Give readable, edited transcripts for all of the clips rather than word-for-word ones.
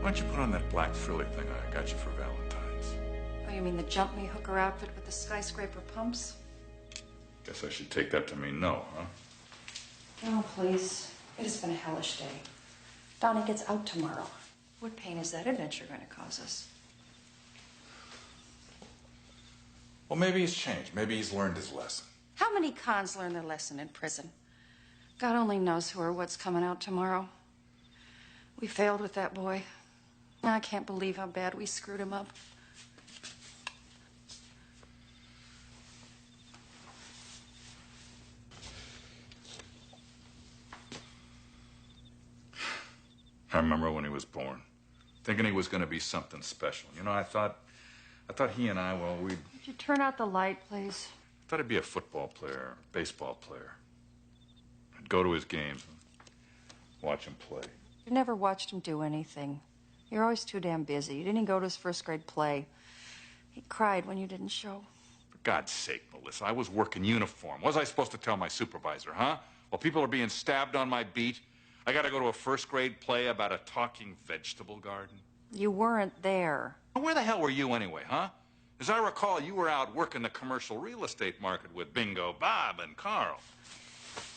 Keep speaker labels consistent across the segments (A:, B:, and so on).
A: Why don't you put on that black frilly thing I got you for Valentine's?
B: Oh, you mean the jump me hooker outfit with the skyscraper pumps?
A: Guess I should take that to mean no, huh?
B: Oh, please. It has been a hellish day. Donnie gets out tomorrow. What pain is that adventure going to cause us?
A: Well, maybe he's changed. Maybe he's learned his lesson.
B: How many cons learn their lesson in prison? God only knows who or what's coming out tomorrow. We failed with that boy. I can't believe how bad we screwed him up.
A: I remember when he was born, thinking he was going to be something special. You know, I thought he and I, well,
B: Would you turn out the light, please?
A: thought he'd be a football player, baseball player. I'd go to his games and watch him play.
B: You never watched him do anything. You're always too damn busy. You didn't even go to his first grade play. He cried when you didn't show.
A: For God's sake, Melissa, I was working uniform. What was I supposed to tell my supervisor, huh? While people are being stabbed on my beat, I got to go to a first grade play about a talking vegetable garden?
B: You weren't there.
A: Where the hell were you anyway, huh? As I recall, you were out working the commercial real estate market with Bingo Bob and Carl.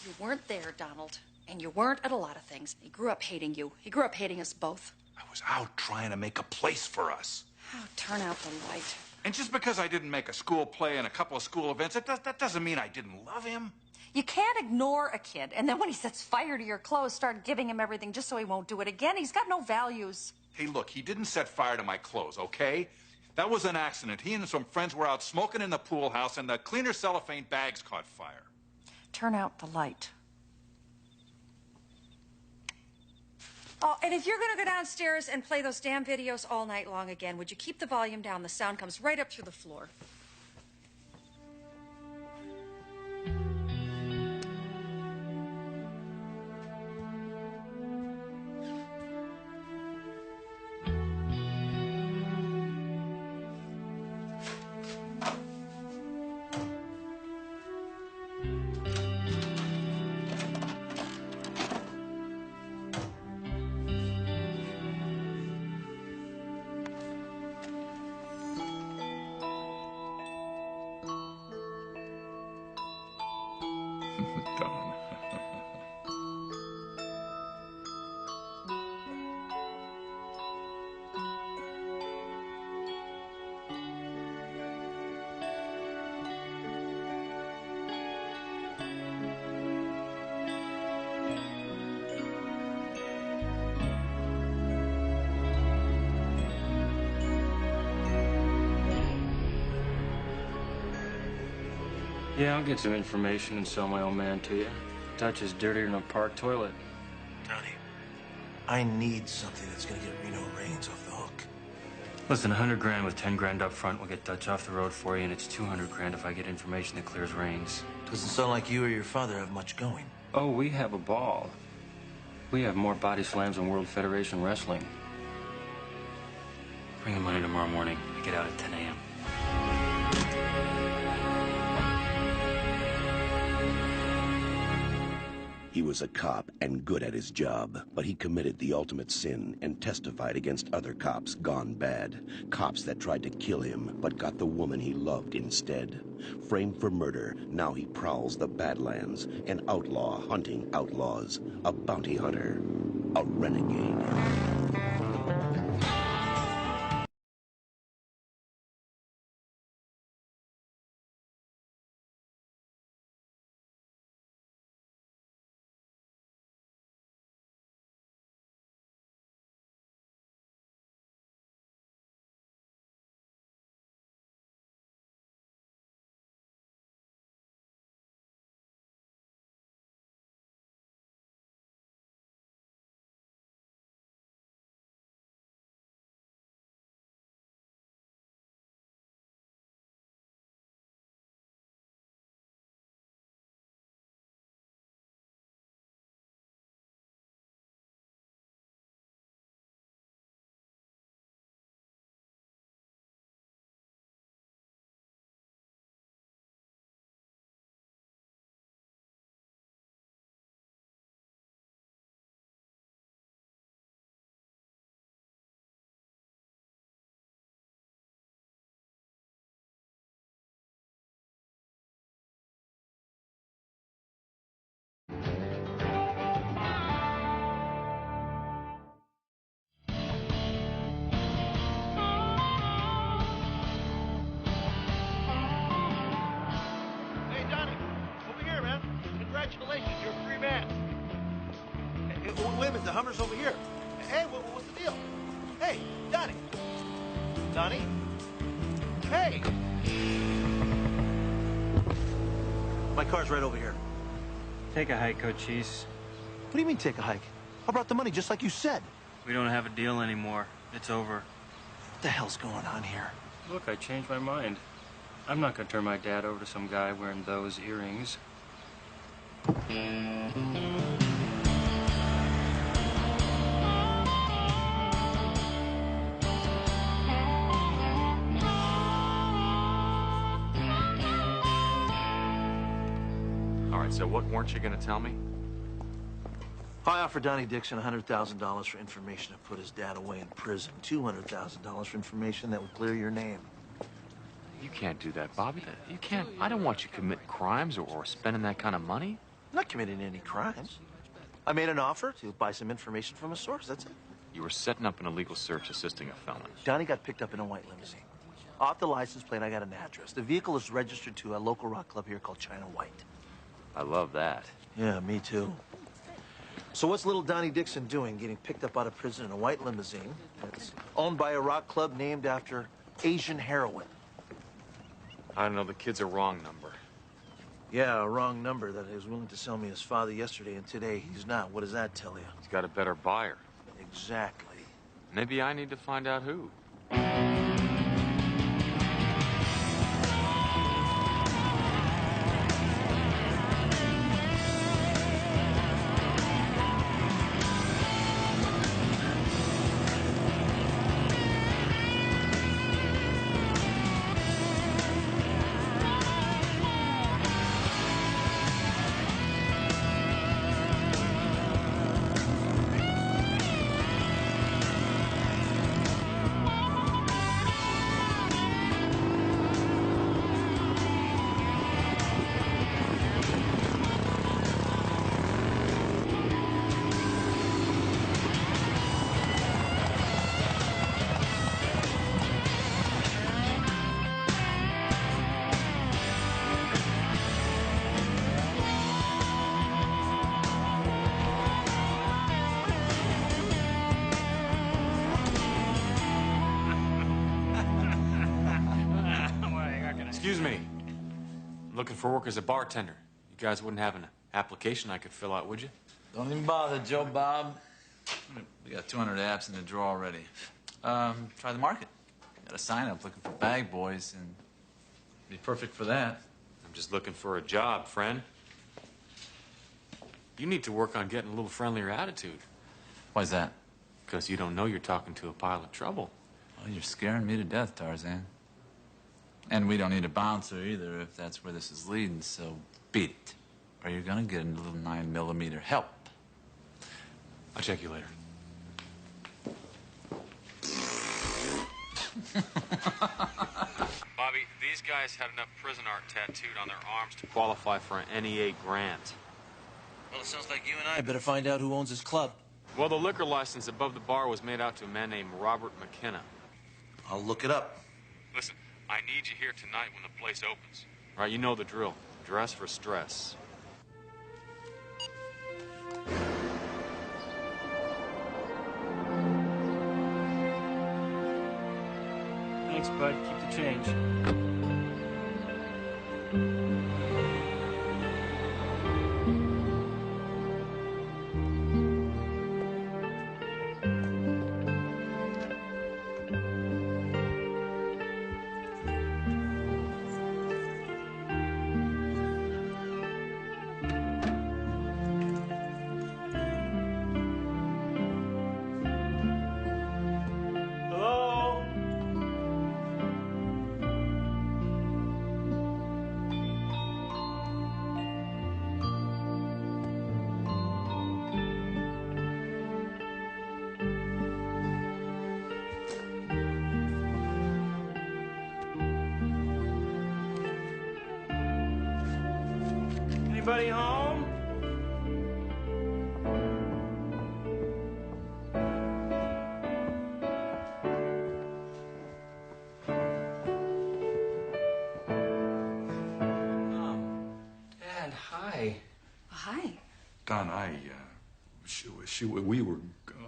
B: You weren't there, Donald. And you weren't at a lot of things. He grew up hating you. He grew up hating us both.
A: I was out trying to make a place for us.
B: Oh, turn out the light.
A: And just because I didn't make a school play and a couple of school events, that doesn't mean I didn't love him.
B: You can't ignore a kid, and then when he sets fire to your clothes, start giving him everything just so he won't do it again. He's got no values.
A: Hey, look, he didn't set fire to my clothes, okay? That was an accident. He and some friends were out smoking in the pool house, and the cleaner cellophane bags caught fire.
B: Turn out the light. Oh, and if you're going to go downstairs and play those damn videos all night long again, would you keep the volume down? The sound comes right up through the floor.
A: Don.
C: Yeah, I'll get some information and sell my old man to you. Dutch is dirtier than a park toilet.
D: Donnie, I need something that's gonna get Reno Reigns off the hook.
C: Listen, 100 grand with 10 grand up front will get Dutch off the road for you, and it's 200 grand if I get information that clears Reigns.
D: Doesn't sound like you or your father have much going.
C: Oh, we have a ball. We have more body slams than World Federation Wrestling. Bring the money tomorrow morning. I get out at 10 a.m.
E: He was a cop and good at his job, but he committed the ultimate sin and testified against other cops gone bad. Cops that tried to kill him, but got the woman he loved instead. Framed for murder, now he prowls the Badlands, an outlaw hunting outlaws, a bounty hunter, a renegade.
D: wait a minute, the Hummer's over here. Hey, what's the deal? Hey, Donnie. Donnie? Hey! My car's right over here.
C: Take a hike, Cochise.
D: What do you mean, take a hike? I brought the money just like you said.
C: We don't have a deal anymore. It's over.
D: What the hell's going on here?
C: Look, I changed my mind. I'm not gonna turn my dad over to some guy wearing those earrings.
A: All right, so what weren't you going to tell me?
D: I offered Donnie Dixon $100,000 for information to put his dad away in prison. $200,000 for information that would clear your name.
F: You can't do that, Bobby. You can't. I don't want you committing crimes or spending that kind of money.
D: I'm not committing any crimes. I made an offer to buy some information from a source, that's it.
F: You were setting up an illegal search assisting a felon.
D: Donnie got picked up in a white limousine. Off the license plate, I got an address. The vehicle is registered to a local rock club here called China White.
F: I love that.
D: Yeah, me too. So what's little Donnie Dixon doing getting picked up out of prison in a white limousine that's owned by a rock club named after Asian heroin?
F: I don't know. The kid's a wrong number.
D: Yeah, a wrong number that he was willing to sell me his father yesterday, and today he's not. What does that tell you?
F: He's got a better buyer.
D: Exactly.
F: Maybe I need to find out who.
C: Excuse me. Looking for work as a bartender. You guys wouldn't have an application I could fill out, would you?
G: Don't even bother, Joe Bob. We got 200 apps in the drawer already. Try the market. Got a sign up looking for bag boys, and be perfect for that.
C: I'm just looking for a job, friend. You need to work on getting a little friendlier attitude.
G: Why's that?
C: Because you don't know you're talking to a pile of trouble.
G: Well, you're scaring me to death, Tarzan. And we don't need a bouncer either if that's where this is leading, so beat it. Or you're gonna get a little 9mm help.
C: I'll check you later. Bobby, these guys had enough prison art tattooed on their arms to qualify for an NEA grant.
D: Well, it sounds like you and I better find out who owns this club.
C: Well, the liquor license above the bar was made out to a man named Robert McKenna.
D: I'll look it up.
C: Listen, I need you here tonight when the place opens. All right, you know the drill. Dress for stress. Thanks, bud. Keep the change. Anybody home? Dad, hi.
B: Hi.
A: Don, I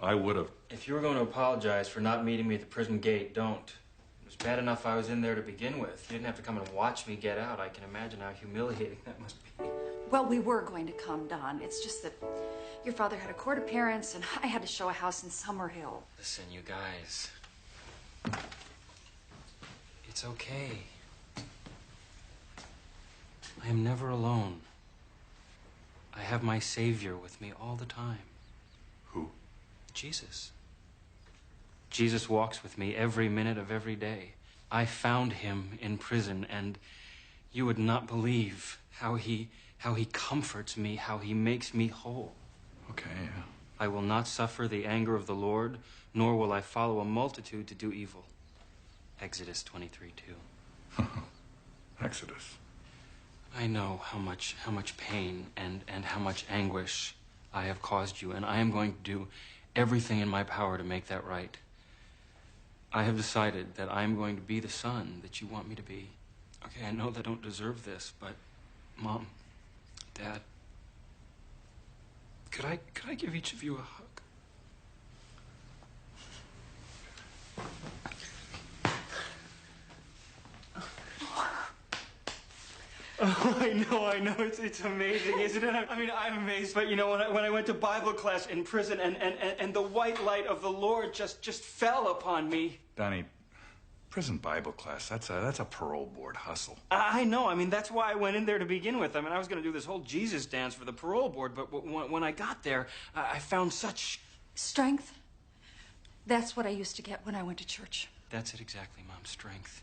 A: I would have.
C: If you were going to apologize for not meeting me at the prison gate, don't. It was bad enough I was in there to begin with. You didn't have to come and watch me get out. I can imagine how humiliating that must be.
B: Well, we were going to come, Don. It's just that your father had a court appearance, and I had to show a house in Summerhill.
C: Listen, you guys. It's okay. I am never alone. I have my Savior with me all the time.
A: Who?
C: Jesus. Jesus walks with me every minute of every day. I found him in prison, and you would not believe how he comforts me, how he makes me whole.
A: Okay, yeah.
C: I will not suffer the anger of the Lord, nor will I follow a multitude to do evil. Exodus 23:2.
A: Exodus.
C: I know how much pain and how much anguish I have caused you, and I am going to do everything in my power to make that right. I have decided that I am going to be the son that you want me to be. Okay, I know that I don't deserve this, but Mom, Dad, could I give each of you a hug? Oh, I know. It's amazing, isn't it? I mean, I'm amazed. But, you know, when I went to Bible class in prison and the white light of the Lord just fell upon me.
A: Donnie, prison Bible class, that's a parole board hustle.
C: I know. I mean, that's why I went in there to begin with. I mean, I was going to do this whole Jesus dance for the parole board, but when I got there, I found such...
B: Strength? That's what I used to get when I went to church.
C: That's it exactly, Mom. Strength.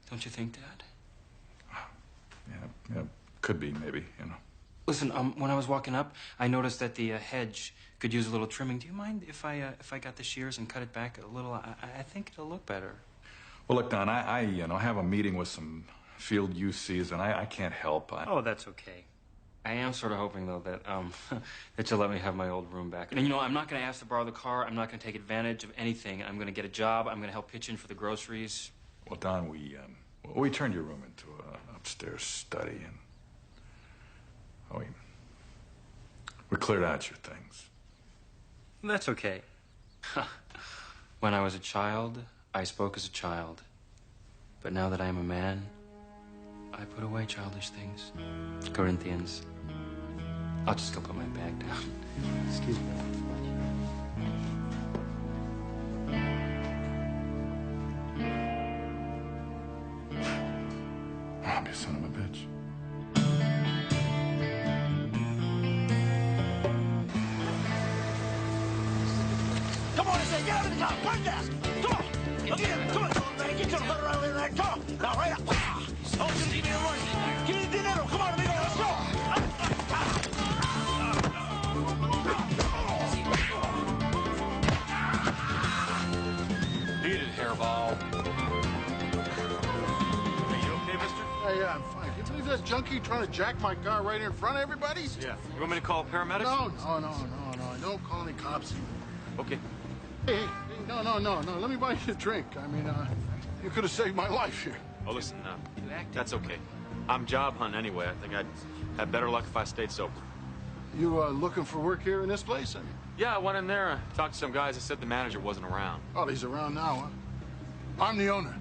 C: Don't you think, Dad?
A: Yeah, could be, maybe, you know.
C: Listen, when I was walking up, I noticed that the hedge could use a little trimming. Do you mind if I got the shears and cut it back a little? I think it'll look better.
A: Well, look, Don, I have a meeting with some field UCs, and I can't help.
C: Oh, that's okay. I am sort of hoping, though, that that you'll let me have my old room back. And, you know, I'm not going to ask to borrow the car. I'm not going to take advantage of anything. I'm going to get a job. I'm going to help pitch in for the groceries.
A: Well, Don, we turned your room into an upstairs study, and we cleared out your things.
C: That's okay. When I was a child, I spoke as a child. But now that I am a man, I put away childish things. Corinthians. I'll just go put my bag down. Excuse me.
A: I'll be a son of a bitch.
H: Come on, I say, get out of the car, quick gas! Come on! Come on, man, get your butt around in there, come on! Now, right up! Oh, give me the money! Give me the dinero! Come on, amigo, let's go!
F: Beat it, hairball.
H: Are you okay, mister?
I: Yeah, I'm fine. Can you believe that junkie trying to jack my car right in front of everybody?
F: Yeah. You want me to call paramedics?
I: No. Don't call any cops.
F: Okay.
I: Hey, no. Let me buy you a drink. I mean, you could have saved my life here.
F: Oh, listen, that's okay. I'm job hunting anyway. I think I'd have better luck if I stayed sober.
I: You looking for work here in this place? I mean,
F: Yeah, I went in there, talked to some guys. They said the manager wasn't around.
I: oh, he's around now, huh? I'm the owner.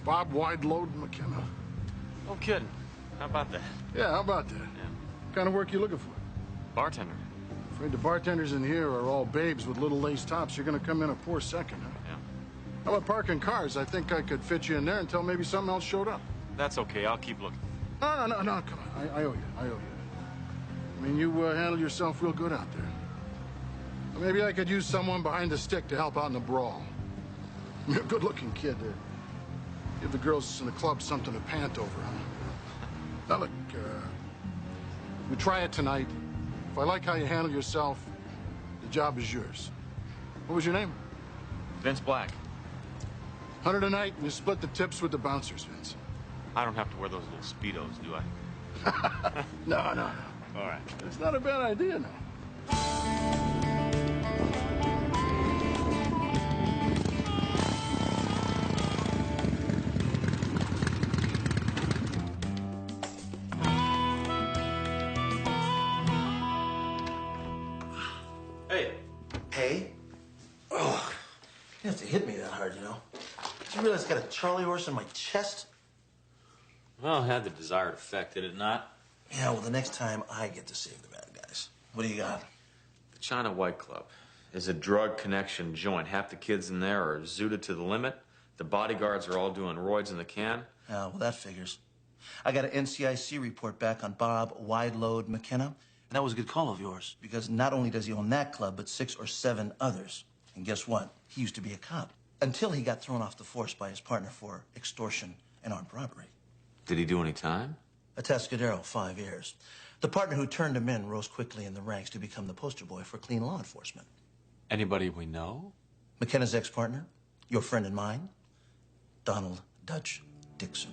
I: Bob Wideload McKenna.
F: No kidding. How about that?
I: Yeah, how about that?
F: Yeah.
I: What kind of work you looking for?
F: Bartender.
I: Afraid the bartenders in here are all babes with little lace tops. You're gonna come in a poor second, huh?
F: Yeah.
I: How about parking cars? I think I could fit you in there until maybe something else showed up.
F: That's okay. I'll keep looking.
I: No, come on. I owe you. I mean, you handled yourself real good out there. Maybe I could use someone behind the stick to help out in the brawl. You're a good-looking kid. Give the girls in the club something to pant over, huh? Now, look, we try it tonight. If I like how you handle yourself, the job is yours. What was your name?
F: Vince Black.
I: 100 a night, and you split the tips with the bouncers, Vince.
F: I don't have to wear those little Speedos, do I?
I: No.
F: All right.
I: It's not a bad idea, no.
C: Hey.
D: Hey? Oh, you have to hit me that hard, you know. Do you realize I got a Charlie horse in my chest?
F: Well, it had the desired effect, did it not?
D: Yeah, well, the next time I get to save the bad guys. What do you got?
F: The China White Club is a drug connection joint. Half the kids in there are zooted to the limit. The bodyguards are all doing roids in the can.
D: Yeah, well, that figures. I got an NCIC report back on Bob Wide Load McKenna, and that was a good call of yours, because not only does he own that club, but 6 or 7 others. And guess what? He used to be a cop, until he got thrown off the force by his partner for extortion and armed robbery.
F: Did he do any time?
D: Atascadero, 5 years. The partner who turned him in rose quickly in the ranks to become the poster boy for clean law enforcement.
F: Anybody we know?
D: McKenna's ex-partner, your friend and mine, Donald Dutch Dixon.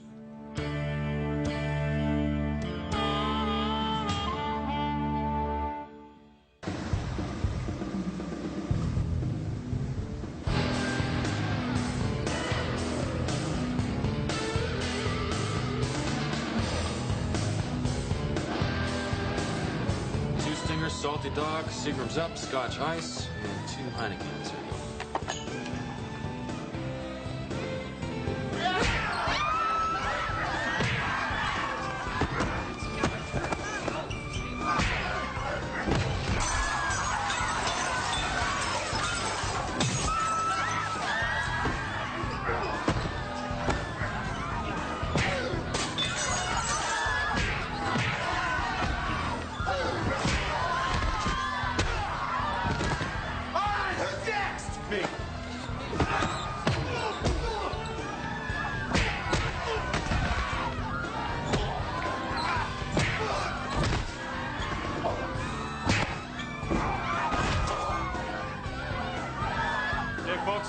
C: Salty dog, Seagram's up, Scotch ice, and 2 Heinekens. Here you go.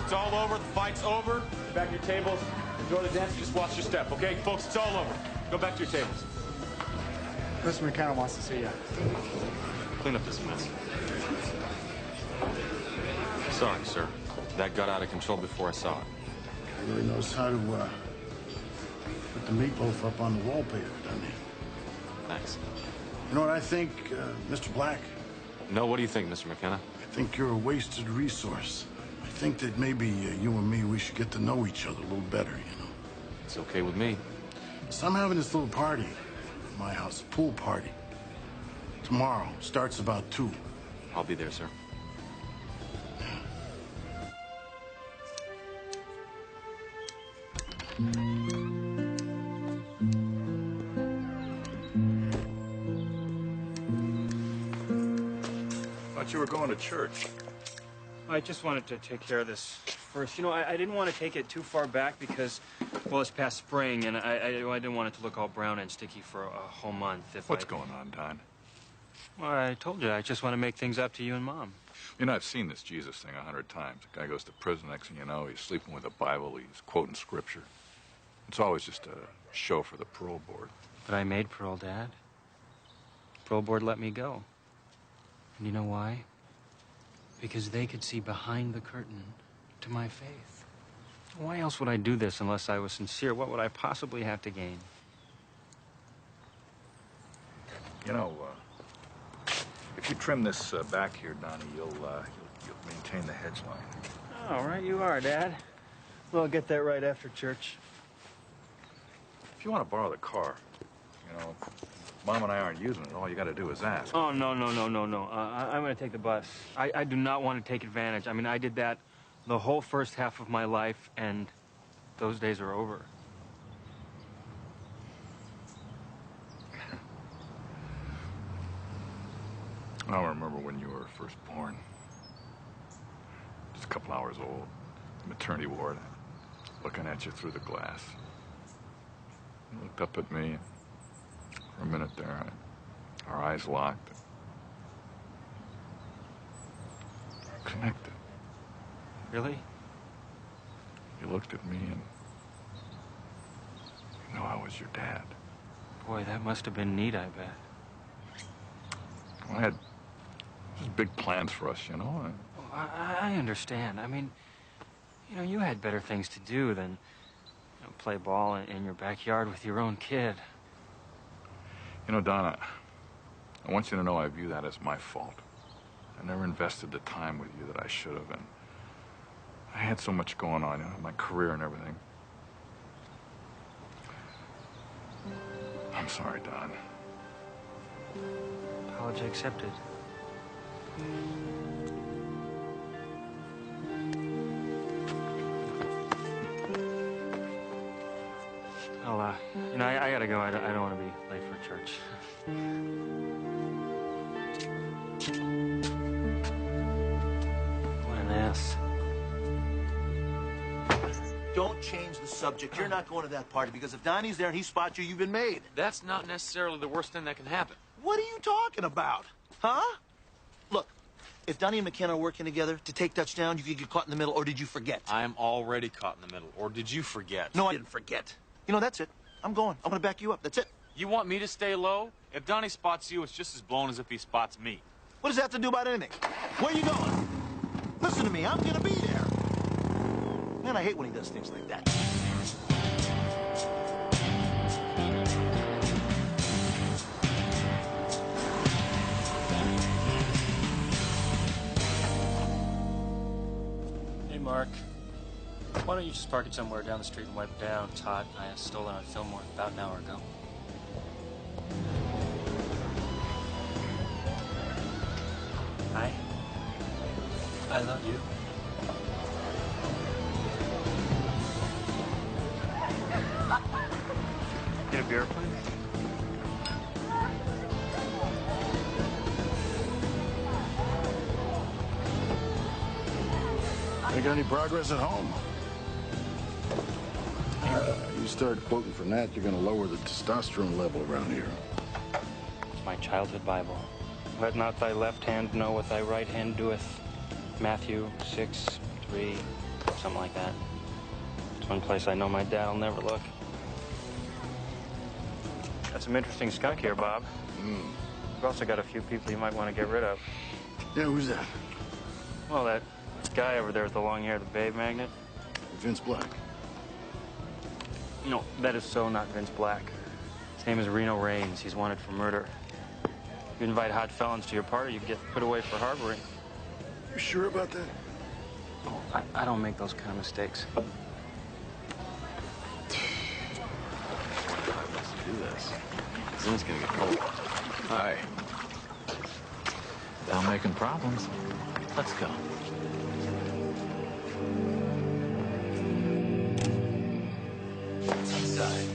J: It's all over. The fight's over. Back to your tables. Enjoy the dance. Just watch your step, okay? Folks, it's all over. Go back to your tables.
K: Mr. McKenna wants to see you.
C: Clean up this mess. Sorry, sir. That got out of control before I saw it.
I: Guy really knows how to put the meatloaf up on the wallpaper, doesn't he?
C: Thanks.
I: You know what I think, Mr. Black?
C: No, what do you think, Mr. McKenna?
I: I think you're a wasted resource. I think that maybe you and me, we should get to know each other a little better, you know?
C: It's okay with me.
I: So I'm having this little party at my house, a pool party. Tomorrow, starts about 2.
C: I'll be there, sir.
A: Thought you were going to church.
C: I just wanted to take care of this first. You know, I didn't want to take it too far back because, well, it's past spring, and I didn't want it to look all brown and sticky for a whole month.
A: What's going on, Don?
C: Well, I told you, I just want to make things up to you and Mom.
A: You know, I've seen this Jesus thing 100 times. The guy goes to prison, next thing you know, he's sleeping with a Bible, he's quoting scripture. It's always just a show for the parole board.
C: But I made parole, Dad. Parole board let me go. And you know why? Because they could see behind the curtain to my faith. Why else would I do this unless I was sincere? What would I possibly have to gain?
A: You know, if you trim this back here, Donnie, you'll maintain the hedge line.
C: All right, you are, Dad. Well, I'll get that right after church.
A: If you want to borrow the car, you know, Mom and I aren't using it. All you got to do is ask.
C: Oh, no. I'm going to take the bus. I do not want to take advantage. I mean, I did that the whole first half of my life, and those days are over.
A: I remember when you were first born. Just a couple hours old. Maternity ward. Looking at you through the glass. You looked up at me. For a minute there, our eyes locked. Connected.
C: Really?
A: You looked at me and you know I was your dad.
C: Boy, that must have been neat, I bet.
A: I had just big plans for us, you know.
C: Well, I understand. I mean, you know, you had better things to do than play ball in your backyard with your own kid.
A: You know, Donna, I want you to know I view that as my fault. I never invested the time with you that I should have, and I had so much going on, you know, my career and everything. I'm sorry, Don.
C: Apology accepted. I'll, you know, I gotta go. I don't want to be late for church. What an ass.
D: Don't change the subject. You're not going to that party because if Donnie's there and he spots you, you've been made.
F: That's not necessarily the worst thing that can happen.
D: What are you talking about? Huh? Look, if Donnie and McKenna are working together to take Dutch down, you could get caught in the middle, or did you forget?
F: I am already caught in the middle. Or did you forget?
D: No, I didn't forget. You know, that's it. I'm going. I'm going to back you up. That's it.
F: You want me to stay low? If Donnie spots you, it's just as blown as if he spots me.
D: What does that have to do about anything? Where are you going? Listen to me. I'm going to be there. Man, I hate when he does things like that.
C: Hey, Mark. Why don't you just park it somewhere down the street and wipe it down? It's hot. I stole it on Fillmore about an hour ago. Hi. I love you. Get a beer, please?
I: Make any progress at home? You start quoting from that, you're going to lower the testosterone level around here.
C: It's my childhood Bible. Let not thy left hand know what thy right hand doeth. Matthew 6:3, something like that. It's one place I know my dad'll never look. Got some interesting skunk here, Bob. We've also got a few people you might want to get rid of.
I: Yeah, who's that?
C: Well, that guy over there with the long hair, the Babe Magnet.
I: Vince Black.
C: No, that is so not Vince Black. His name is Reno Raines. He's wanted for murder. If you invite hot felons to your party, you get put away for harboring.
I: You sure about that?
C: Oh, I don't make those kind of mistakes.
F: Let's do this. Then it's gonna get cold. Hi.
G: Down making problems. Let's go. Inside.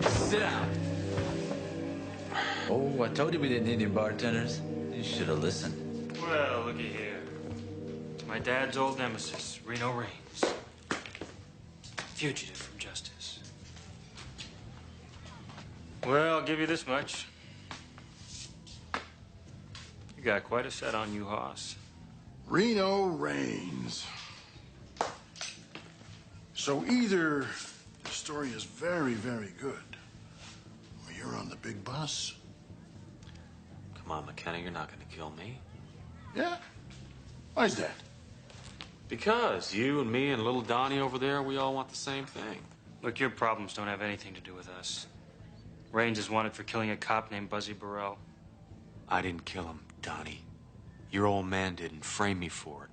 G: Sit down. Oh, I told you we didn't need any bartenders. You should have listened.
C: Well, looky here. It's my dad's old nemesis, Reno Raines. Fugitive from justice. Well, I'll give you this much. You got quite a set on you, Hoss.
I: Reno Raines. So either the story is very, very good, or you're on the big bus.
F: Come on, McKenna, you're not gonna kill me.
I: Yeah? Why's that?
F: Because you and me and little Donnie over there, we all want the same thing.
C: Look, your problems don't have anything to do with us. Raines is wanted for killing a cop named Buzzy Burrell.
F: I didn't kill him, Donnie. Your old man didn't frame me for it.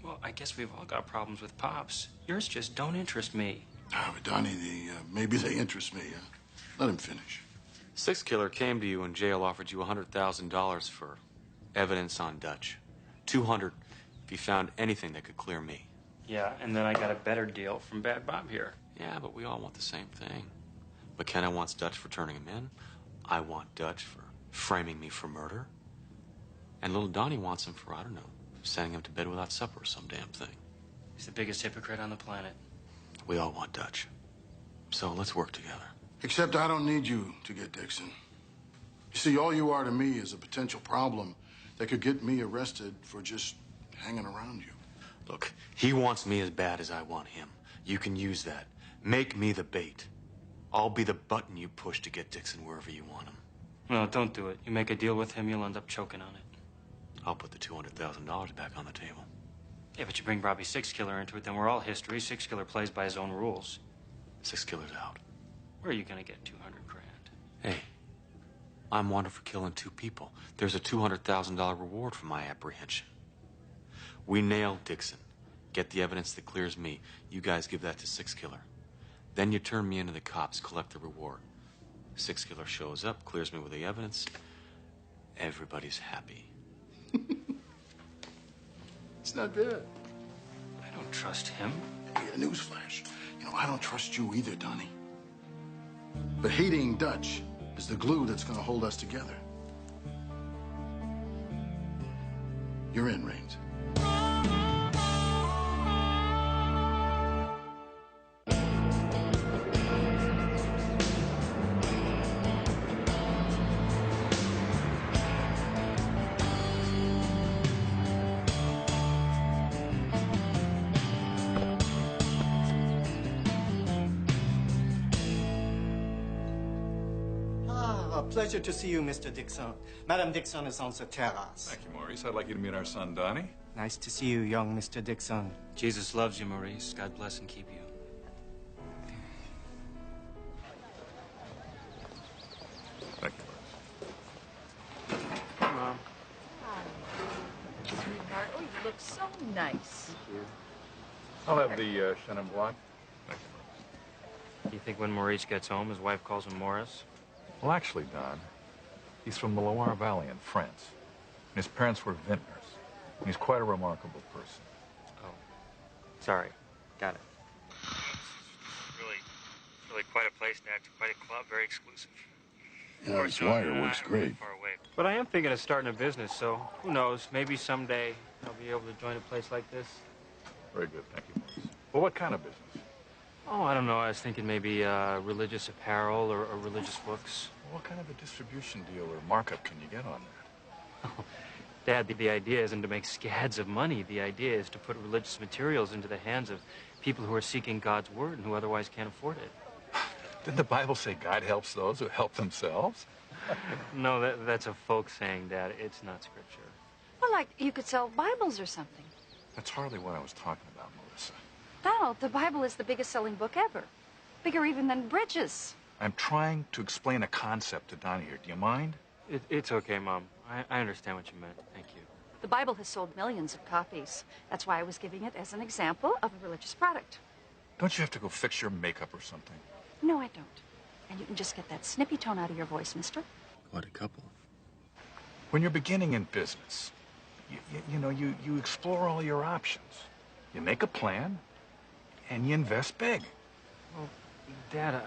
C: Well, I guess we've all got problems with Pops. Yours just don't interest me.
I: Ah, but Donnie, maybe they interest me. Let him finish.
F: Six Killer came to you in jail, offered you $100,000 for evidence on Dutch. 200 if he found anything that could clear me.
C: Yeah, and then I got a better deal from Bad Bob here.
F: Yeah, but we all want the same thing. McKenna wants Dutch for turning him in. I want Dutch for framing me for murder. And little Donnie wants him for, I don't know, sending him to bed without supper or some damn thing.
C: He's the biggest hypocrite on the planet.
F: We all want Dutch. So let's work together.
I: Except I don't need you to get Dixon. You see, all you are to me is a potential problem that could get me arrested for just hanging around you.
F: Look, he wants me as bad as I want him. You can use that. Make me the bait. I'll be the button you push to get Dixon wherever you want him.
C: No, don't do it. You make a deal with him, you'll end up choking on it.
F: I'll put the $200,000 back on the table.
C: Yeah, but you bring Robbie Six Killer into it, then we're all history. Six Killer plays by his own rules.
F: Six Killer's out.
C: Where are you gonna get 200 grand?
F: Hey, I'm wanted for killing 2 people. There's a $200,000 reward for my apprehension. We nail Dixon. Get the evidence that clears me. You guys give that to Six Killer. Then you turn me into the cops, collect the reward. Six Killer shows up, clears me with the evidence. Everybody's happy.
I: It's not bad.
C: I don't trust him.
I: Hey, a newsflash. You know, I don't trust you either, Donnie. But hating Dutch is the glue that's going to hold us together. You're in, Raines.
K: Pleasure to see you, Mr. Dixon. Madame Dixon is on the terrace.
A: Thank you, Maurice. I'd like you to meet our son, Donnie.
K: Nice to see you, young Mr. Dixon.
C: Jesus loves you, Maurice. God bless and keep you.
A: Thank you,
C: Mom.
L: Sweetheart, oh, you look so nice.
A: I'll have the Chenin Blanc. Thank you.
C: Do you think when Maurice gets home, his wife calls him Morris?
A: Well, actually, Don, he's from the Loire Valley in France. And his parents were vintners. And he's quite a remarkable person.
C: Oh. Sorry. Got it. Really quite a place, Dad. Quite a club, very exclusive.
I: Yeah, this wire works great.
C: Far away. But I am thinking of starting a business, so who knows? Maybe someday I'll be able to join a place like this.
A: Very good, thank you, Maurice. Well, what kind of business?
C: Oh, I don't know. I was thinking maybe religious apparel or religious books.
A: What kind of a distribution deal or markup can you get on that?
C: Oh, Dad, the idea isn't to make scads of money. The idea is to put religious materials into the hands of people who are seeking God's word and who otherwise can't afford it.
A: Didn't the Bible say God helps those who help themselves?
C: No, that's a folk saying, Dad. It's not scripture.
B: Well, like you could sell Bibles or something.
A: That's hardly what I was talking about, Melissa.
B: Donald, the Bible is the biggest selling book ever. Bigger even than Bridges.
A: I'm trying to explain a concept to Donnie here. Do you mind?
C: It's okay, Mom. I understand what you meant. Thank you.
B: The Bible has sold millions of copies. That's why I was giving it as an example of a religious product.
A: Don't you have to go fix your makeup or something?
B: No, I don't. And you can just get that snippy tone out of your voice, mister.
F: What a couple.
A: When you're beginning in business, you explore all your options. You make a plan, and you invest big.
C: Well, Dad,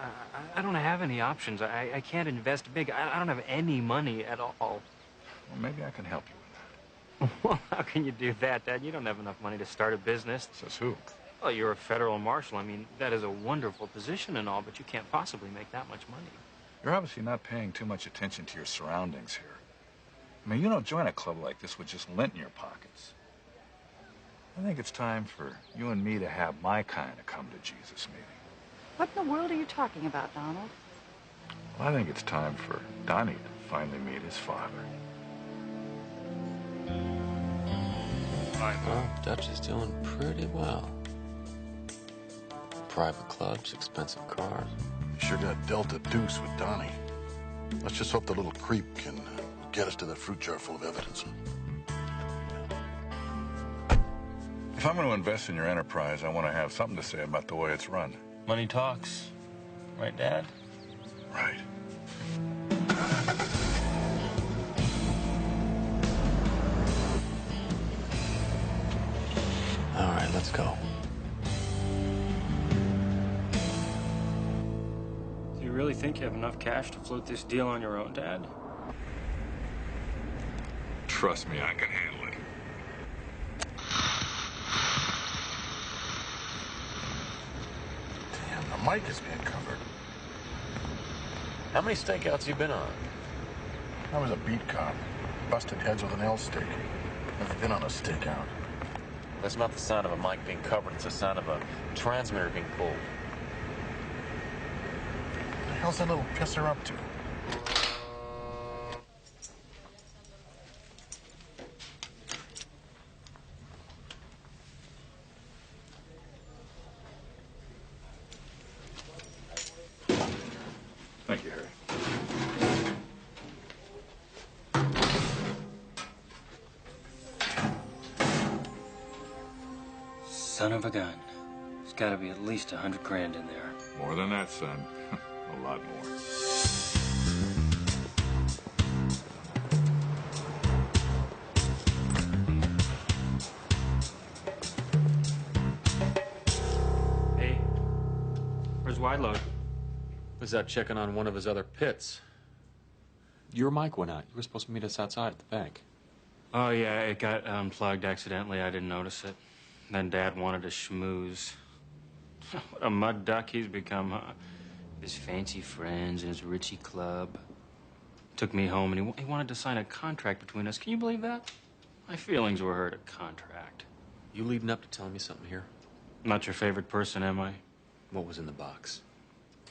C: I don't have any options. I can't invest big. I don't have any money at all.
A: Well, maybe I can help you with that.
C: Well, how can you do that, Dad? You don't have enough money to start a business.
A: Says who?
C: Well, you're a federal marshal. I mean, that is a wonderful position and all, but you can't possibly make that much money.
A: You're obviously not paying too much attention to your surroundings here. I mean, you don't join a club like this with just lint in your pockets. I think it's time for you and me to have my kind of come to Jesus meeting.
B: What in the world are you talking about, Donald?
A: Well, I think it's time for Donnie to finally meet his father.
F: Well, Dutch is doing pretty well. Private clubs, expensive cars.
I: You sure got dealt a deuce with Donnie. Let's just hope the little creep can get us to the fruit jar full of evidence.
A: If I'm going to invest in your enterprise, I want to have something to say about the way it's run.
C: Money talks. Right, Dad?
A: Right.
F: All right, let's go.
C: Do you really think you have enough cash to float this deal on your own, Dad?
A: Trust me, I can handle it.
I: Damn, the mic is being covered.
F: How many stakeouts you been on?
I: I was a beat cop. Busted heads with an L stick. Never been on a stakeout.
F: That's not the sound of a mic being covered. It's the sound of a transmitter being pulled.
I: What the hell's that little pisser up to?
A: Thank you, Harry.
C: Son of a gun. There's got to be at least 100 grand in there.
A: More than that, son. A lot more.
C: Hey, where's Wide Load?
F: Was out checking on one of his other pits. Your mic went out. You were supposed to meet us outside at the bank.
C: Oh, yeah, it got unplugged accidentally. I didn't notice it. Then Dad wanted to schmooze. What a mud duck he's become, huh? His fancy friends and his Richie club. Took me home and he wanted to sign a contract between us. Can you believe that? My feelings were hurt. A contract.
F: You leading up to telling me something here?
C: Not your favorite person, am I?
F: What was in the box?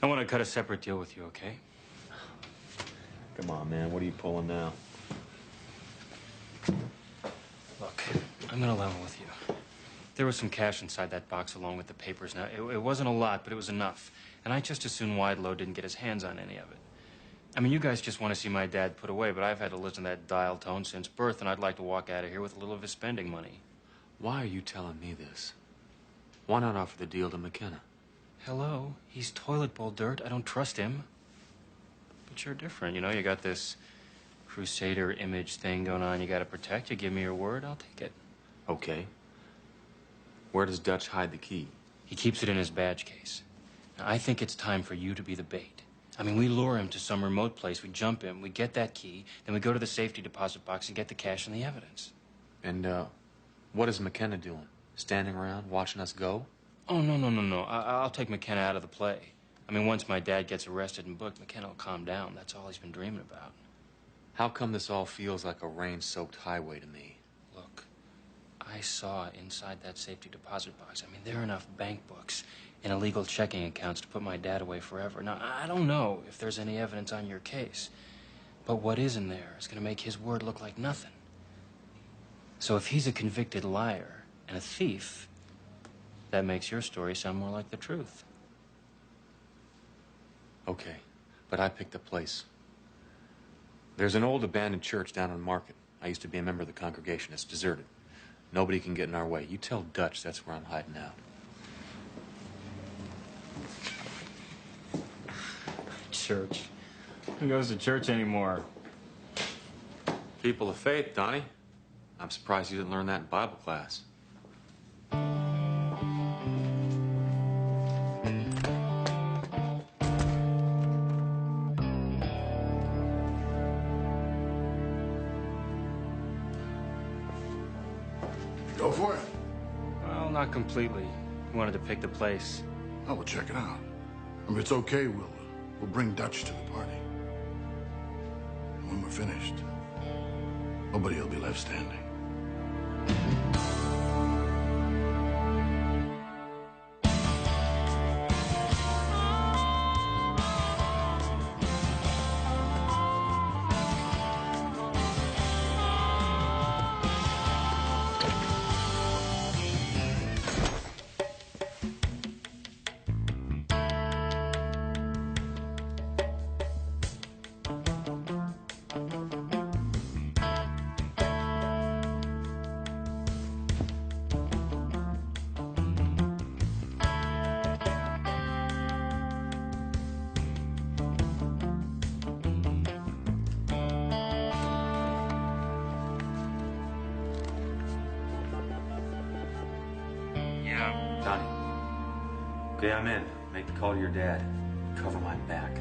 C: I want to cut a separate deal with you, okay?
F: Come on, man. What are you pulling now?
C: Look, I'm gonna level with you. There was some cash inside that box along with the papers. Now, it wasn't a lot, but it was enough. And I just as soon Wide Load didn't get his hands on any of it. I mean, you guys just want to see my dad put away, but I've had to listen to that dial tone since birth, and I'd like to walk out of here with a little of his spending money.
F: Why are you telling me this? Why not offer the deal to McKenna?
C: Hello? He's toilet bowl dirt. I don't trust him. But you're different, you know? You got this crusader image thing going on you got to protect. You give me your word, I'll take it.
F: Okay. Where does Dutch hide the key?
C: He keeps it in his badge case. Now, I think it's time for you to be the bait. I mean, we lure him to some remote place, we jump him, we get that key, then we go to the safety deposit box and get the cash and the evidence.
F: And, what is McKenna doing? Standing around, watching us go?
C: Oh, no. I'll take McKenna out of the play. I mean, once my dad gets arrested and booked, McKenna will calm down. That's all he's been dreaming about.
F: How come this all feels like a rain-soaked highway to me?
C: Look, I saw inside that safety deposit box. I mean, there are enough bank books and illegal checking accounts to put my dad away forever. Now, I don't know if there's any evidence on your case, but what is in there is going to make his word look like nothing. So if he's a convicted liar and a thief, that makes your story sound more like the truth.
F: Okay, but I picked a place. There's an old abandoned church down on Market. I used to be a member of the congregation. It's deserted. Nobody can get in our way. You tell Dutch that's where I'm hiding out.
C: Church. Who goes to church anymore?
F: People of faith, Donnie. I'm surprised you didn't learn that in Bible class.
I: Go for it.
C: Well, not completely. He wanted to pick the place.
I: Oh, we'll check it out. If it's okay, we'll bring Dutch to the party. And when we're finished, nobody will be left standing.
F: Donnie. Okay, I'm in. Make the call to your dad. Cover my back.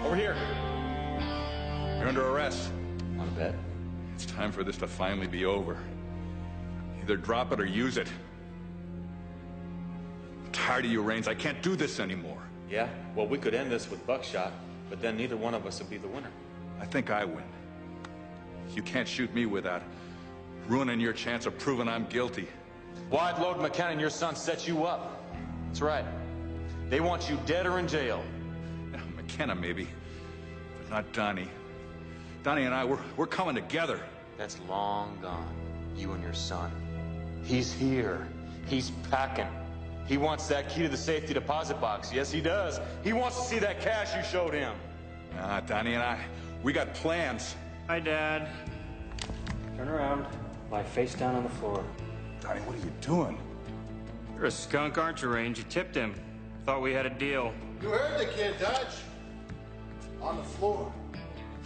J: Over here.
A: You're under arrest.
F: On a bet?
A: It's time for this to finally be over. Either drop it or use it. I'm tired of you, Raines. I can't do this anymore.
F: Yeah? Well, we could end this with buckshot, but then neither one of us would be the winner.
A: I think I win. You can't shoot me without ruining your chance of proving I'm guilty.
J: Wide Load McKenna and your son set you up. That's right. They want you dead or in jail.
A: Yeah, McKenna, maybe, but not Donnie. Donnie and I, we're coming together.
F: That's long gone. You and your son. He's here. He's packing.
J: He wants that key to the safety deposit box. Yes, he does. He wants to see that cash you showed him.
A: Nah, Donnie and I, we got plans.
C: Hi, Dad. Turn around. Lie face down on the floor.
A: Donnie, what are you doing?
C: You're a skunk, aren't you, Range? You tipped him. Thought we had a deal.
I: You heard the kid, Dutch. On the floor.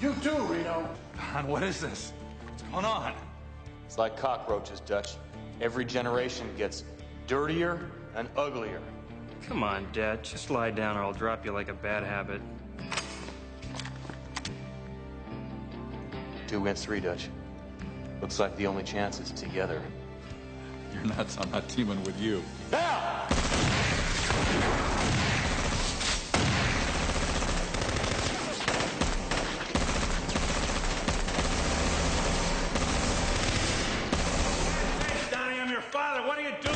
I: You too, Reno.
A: Don, what is this? What's going on?
J: It's like cockroaches, Dutch. Every generation gets dirtier and uglier.
C: Come on, Dad. Just lie down or I'll drop you like a bad habit.
F: 2 against 3, Dutch. Looks like the only chance is together.
A: You're nuts. I'm not teaming with you.
J: Now!
H: Hey, Donnie, I'm your father. What are you doing?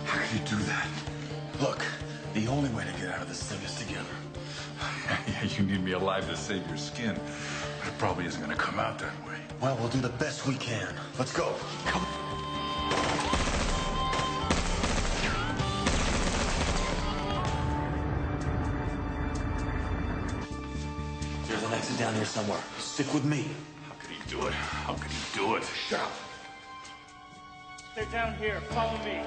A: How could you do that?
H: Look, the only way to get out of this thing is together.
A: Yeah, you need me alive to save your skin, but it probably isn't going to come out that way.
H: Well, we'll do the best we can. Let's go. Come. There's an exit down here somewhere. Stick with me.
A: How could he do it? How could he do it?
H: Shut up.
C: They're down here. Follow me.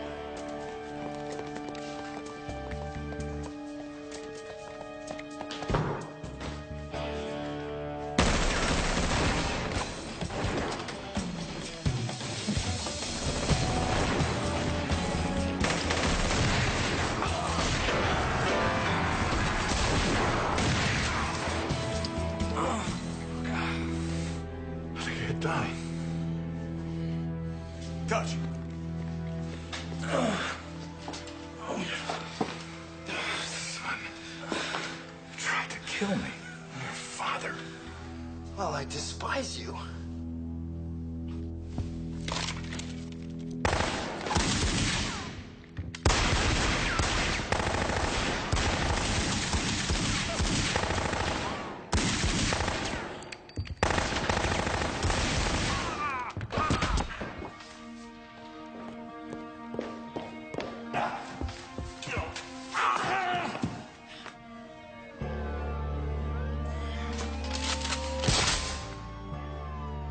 A: I think I hit Donnie.
H: Dutch.
A: Son, you tried to kill me. I'm your father.
H: Well, I despise you.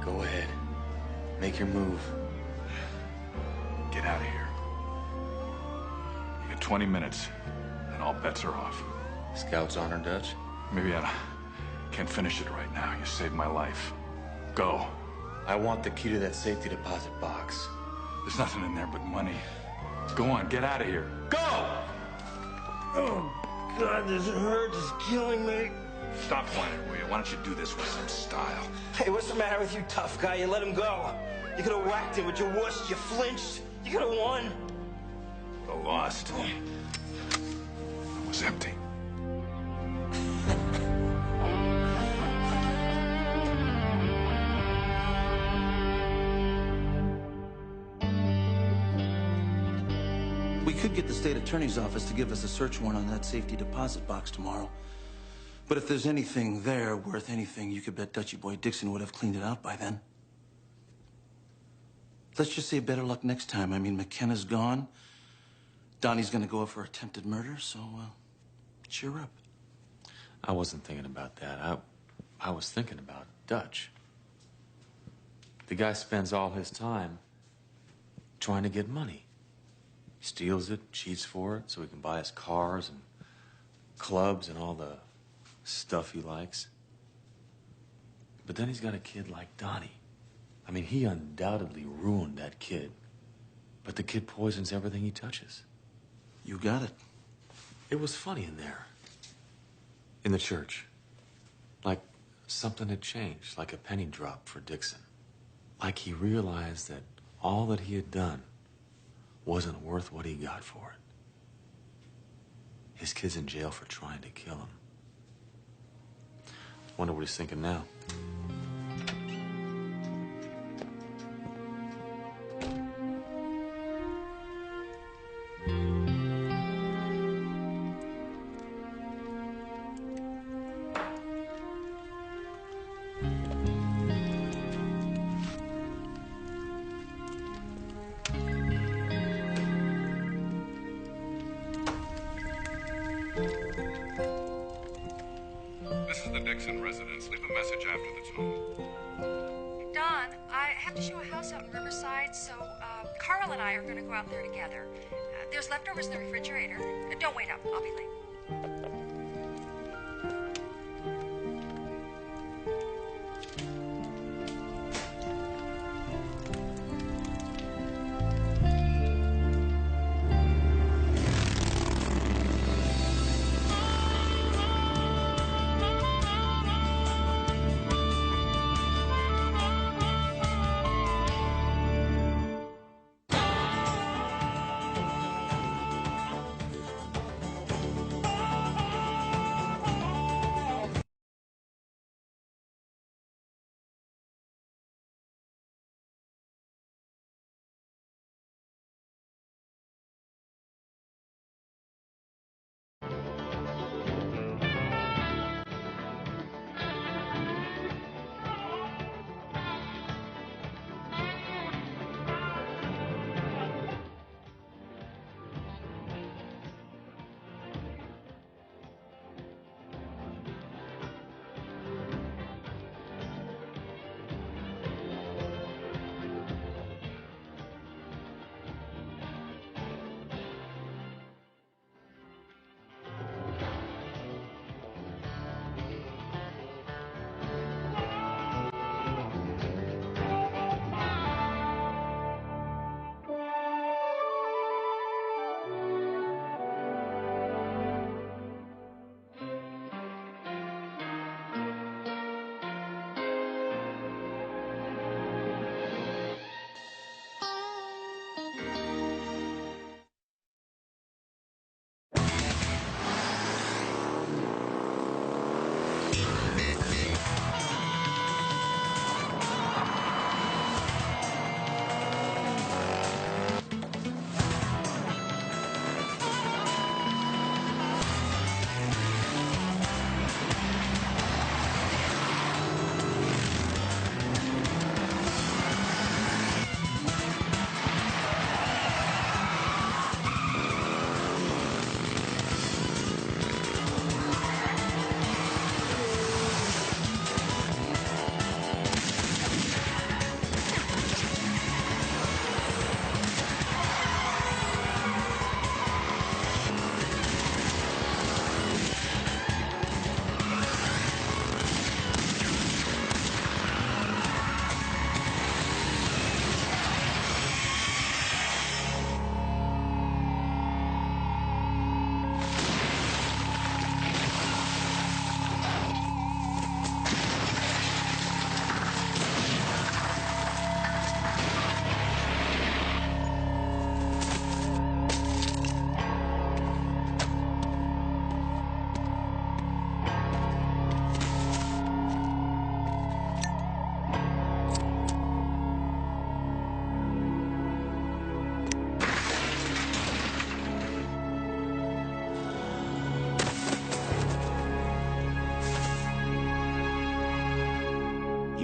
F: Go ahead. Make your move.
A: Get out of here. You got 20 minutes, and all bets are off.
F: Scout's honor, Dutch.
A: Maybe I can't finish it right now. You saved my life. Go.
F: I want the key to that safety deposit box.
A: There's nothing in there but money. Go on, get out of here. Go!
H: Oh, God, this hurts. It's killing me.
A: Stop whining, will you? Why don't you do this with some style?
K: Hey, what's the matter with you, tough guy? You let him go. You could have whacked him with your wuss. You flinched. You could have won.
A: I lost. It was empty.
D: We could get the state attorney's office to give us a search warrant on that safety deposit box tomorrow. But if there's anything there worth anything, you could bet Dutchy Boy Dixon would have cleaned it out by then. Let's just say better luck next time. I mean, McKenna's gone. Donnie's gonna go up for attempted murder, so cheer up.
F: I wasn't thinking about that. I was thinking about Dutch. The guy spends all his time trying to get money. He steals it, cheats for it, so he can buy us cars and clubs and all the stuff he likes. But then he's got a kid like Donnie. I mean, he undoubtedly ruined that kid. But the kid poisons everything he touches.
D: You got it.
F: It was funny in there. In the church. Like something had changed, like a penny dropped for Dixon. Like he realized that all that he had done wasn't worth what he got for it. His kid's in jail for trying to kill him. Wonder what he's thinking now.
A: This is the Dixon residence. Leave a message after the tone.
B: Don, I have to show a house out in Riverside, so Carl and I are going to go out there together. There's leftovers in the refrigerator. Don't wait up. I'll be late.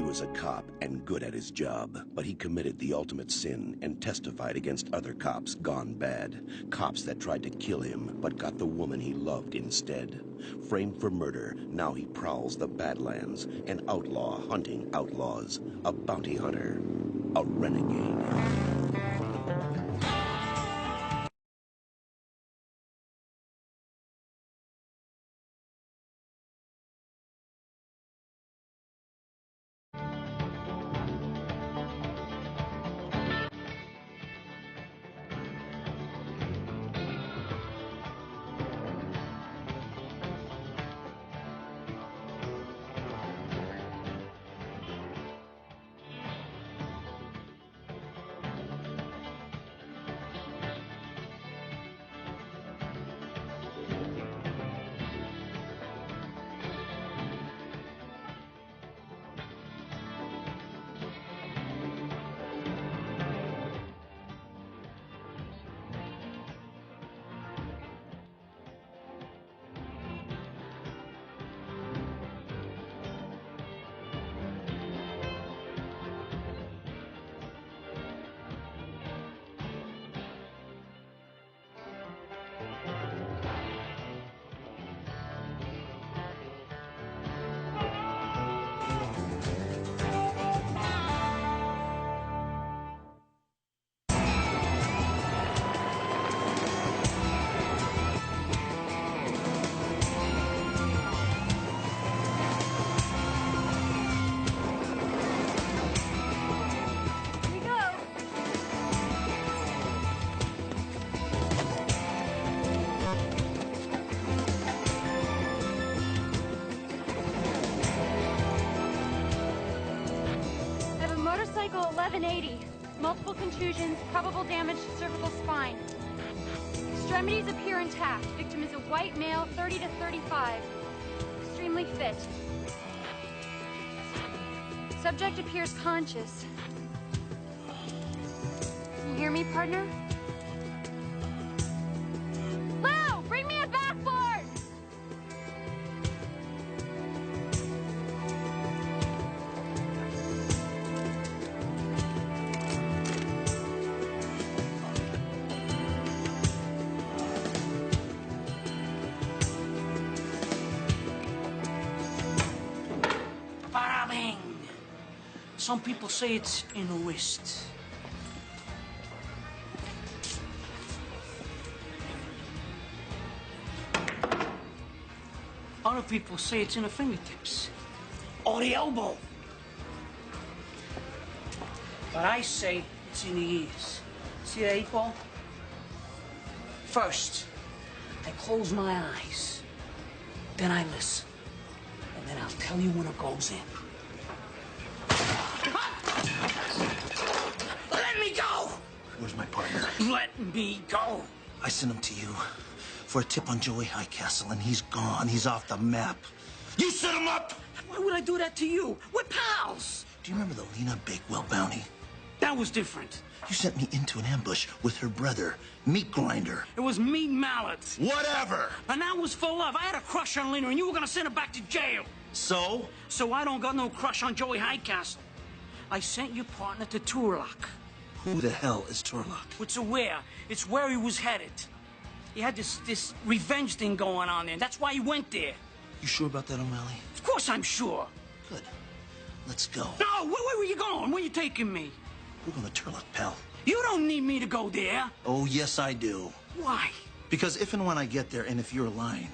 E: Was a cop and good at his job, but he committed the ultimate sin and testified against other cops gone bad. Cops that tried to kill him, but got the woman he loved instead. Framed for murder, now he prowls the Badlands, an outlaw hunting outlaws, a bounty hunter, a renegade.
M: 1180. Multiple contusions, probable damage to cervical spine. Extremities appear intact. Victim is a white male, 30 to 35. Extremely fit. Subject appears conscious. Can you hear me, partner? Lou, bring me a backboard!
N: Bada bing. Some people say it's in the wrist. Other people say it's in the fingertips or the elbow. But I say it's in the ears. See that 8-ball? First, I close my eyes. Then I listen. And then I'll tell you when it goes in. Let me go!
D: Where's my partner?
N: Let me go!
D: I sent him to you for a tip on Joey Highcastle, and he's gone. He's off the map. You set him up!
N: Why would I do that to you? We're pals!
D: Do you remember the Lena Bakewell bounty?
N: That was different.
D: You sent me into an ambush with her brother, Meat Grinder.
N: It was Meat Mallet.
D: Whatever!
N: And that was for love. I had a crush on Lena, and you were gonna send her back to jail.
D: So?
N: So I don't got no crush on Joey Highcastle. I sent your partner to Turlock.
D: Who the hell is Turlock?
N: It's where? It's where he was headed. He had this revenge thing going on there. That's why he went there.
D: You sure about that, O'Malley?
N: Of course I'm sure.
D: Good. Let's go.
N: No, where were you going? Where you taking me?
D: We're going to Turlock, pal.
N: You don't need me to go there.
D: Oh, yes, I do.
N: Why?
D: Because if and when I get there, and if you're lying,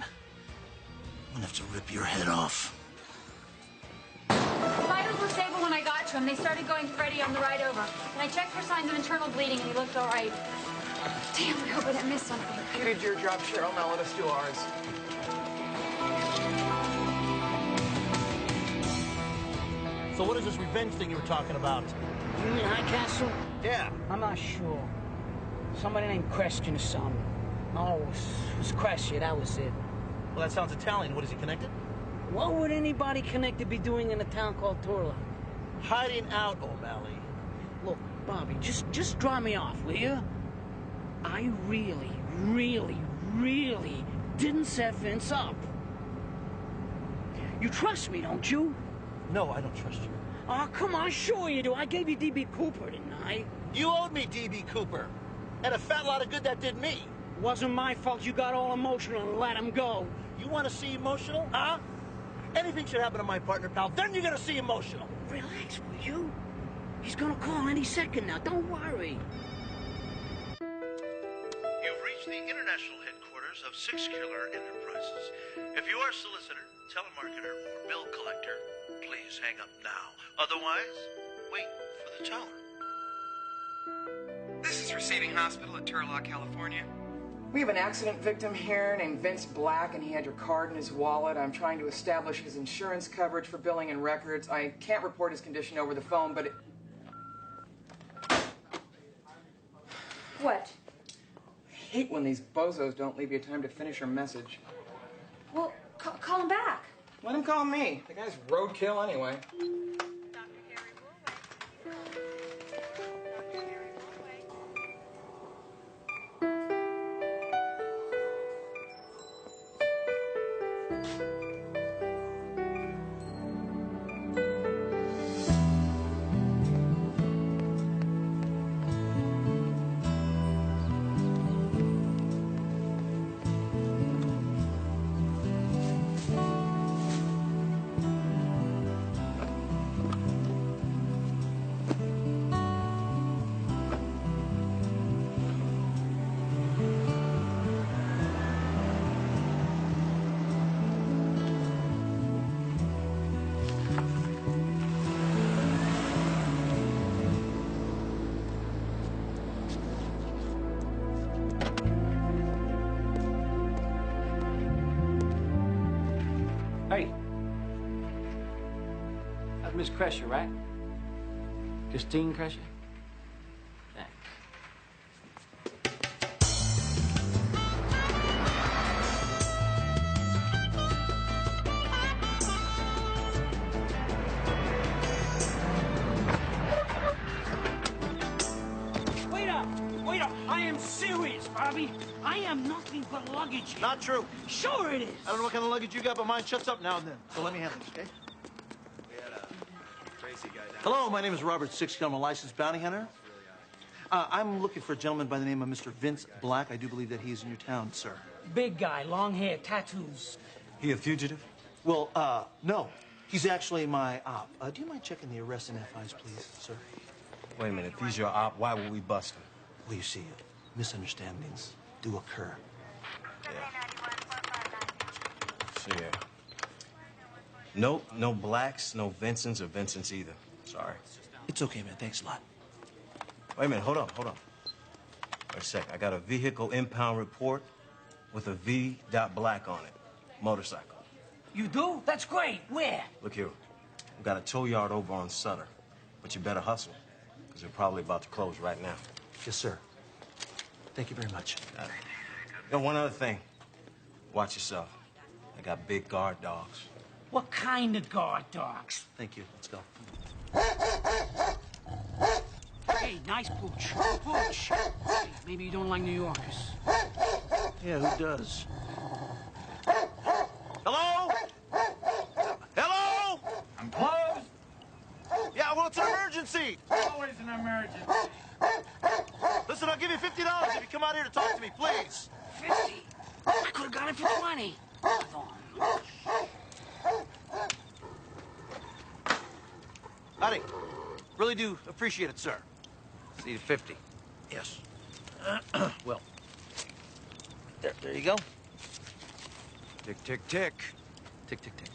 D: I'm gonna have to rip your head off.
M: Vitals were stable when I got to him. They started going Freddy on the ride over. And I checked for signs of internal bleeding, and he looked all right. Damn, I hope I didn't miss something.
O: You did your job, Cheryl. Now let us do ours.
K: So what is this revenge thing you were talking about?
N: You mean Highcastle?
K: Yeah.
N: I'm not sure. Somebody named Question or something. Oh, it was Crescia, that was it.
K: Well, that sounds Italian. What, is he connected?
N: What would anybody connected be doing in a town called Turlock?
K: Hiding out, O'Malley.
N: Look, Bobby, just draw me off, will you? I really, really, really didn't set Vince up. You trust me, don't you?
K: No, I don't trust you.
N: Oh, come on, sure you do. I gave you D.B. Cooper, didn't I?
K: You owed me D.B. Cooper. And a fat lot of good that did me.
N: Wasn't my fault you got all emotional and let him go.
K: You want to see emotional, huh? Anything should happen to my partner, pal, then you're gonna see emotional.
N: Relax, will you? He's gonna call any second now. Don't worry.
P: You've reached the international headquarters of Six Killer Enterprises. If you are a solicitor, telemarketer, or bill collector, please hang up now. Otherwise, wait for the tone.
O: This is Receiving Hospital at Turlock, California. We have an accident victim here named Vince Black, and he had your card in his wallet. I'm trying to establish his insurance coverage for billing and records. I can't report his condition over the phone, but
B: What?
O: I hate when these bozos don't leave you time to finish your message.
B: Well, call him back.
O: Let him call me. The guy's roadkill anyway.
N: Hey. That's Miss Crescia, right? Christine Crescia? I am nothing but luggage.
D: Not true.
N: Sure it is.
D: I don't know what kind of luggage you got, but mine shuts up now and then. So let me handle this, okay? Hello, my name is Robert Sixkill. I'm a licensed bounty hunter. I'm looking for a gentleman by the name of Mr. Vince Black. I do believe that he's in your town, sir.
N: Big guy, long hair, tattoos.
D: He a fugitive? Well, no. He's actually my op. Do you mind checking the arrest and FIs, please, sir?
K: Wait a minute, if he's your op, why would we bust him?
D: Well, you see, misunderstandings do occur.
K: So, yeah. Nope, no Blacks, no Vincents or Vincents either. Sorry.
D: It's okay, man. Thanks a lot.
K: Wait a minute, hold on. Wait a sec. I got a vehicle impound report with a V.Black on it. Motorcycle.
N: You do? That's great. Where?
K: Look here. We got a tow yard over on Sutter. But you better hustle, because they're probably about to close right now.
D: Yes, sir. Thank you very much.
K: One other thing. Watch yourself. I got big guard dogs.
N: What kind of guard dogs?
D: Thank you. Let's go.
N: Hey, nice pooch. Pooch. Hey, maybe you don't like New Yorkers.
D: Yeah, who does? Hello? Hello?
G: I'm closed.
D: Yeah, well, it's an emergency.
G: Always an emergency.
D: Listen, I'll give you $50 if you come out here to talk to me, please.
N: 50? I could have got it for 20. Hold on.
D: Howdy. Really do appreciate it, sir.
K: See the 50.
D: Yes. Well, there you go.
K: Tick, tick, tick.
D: Tick, tick, tick.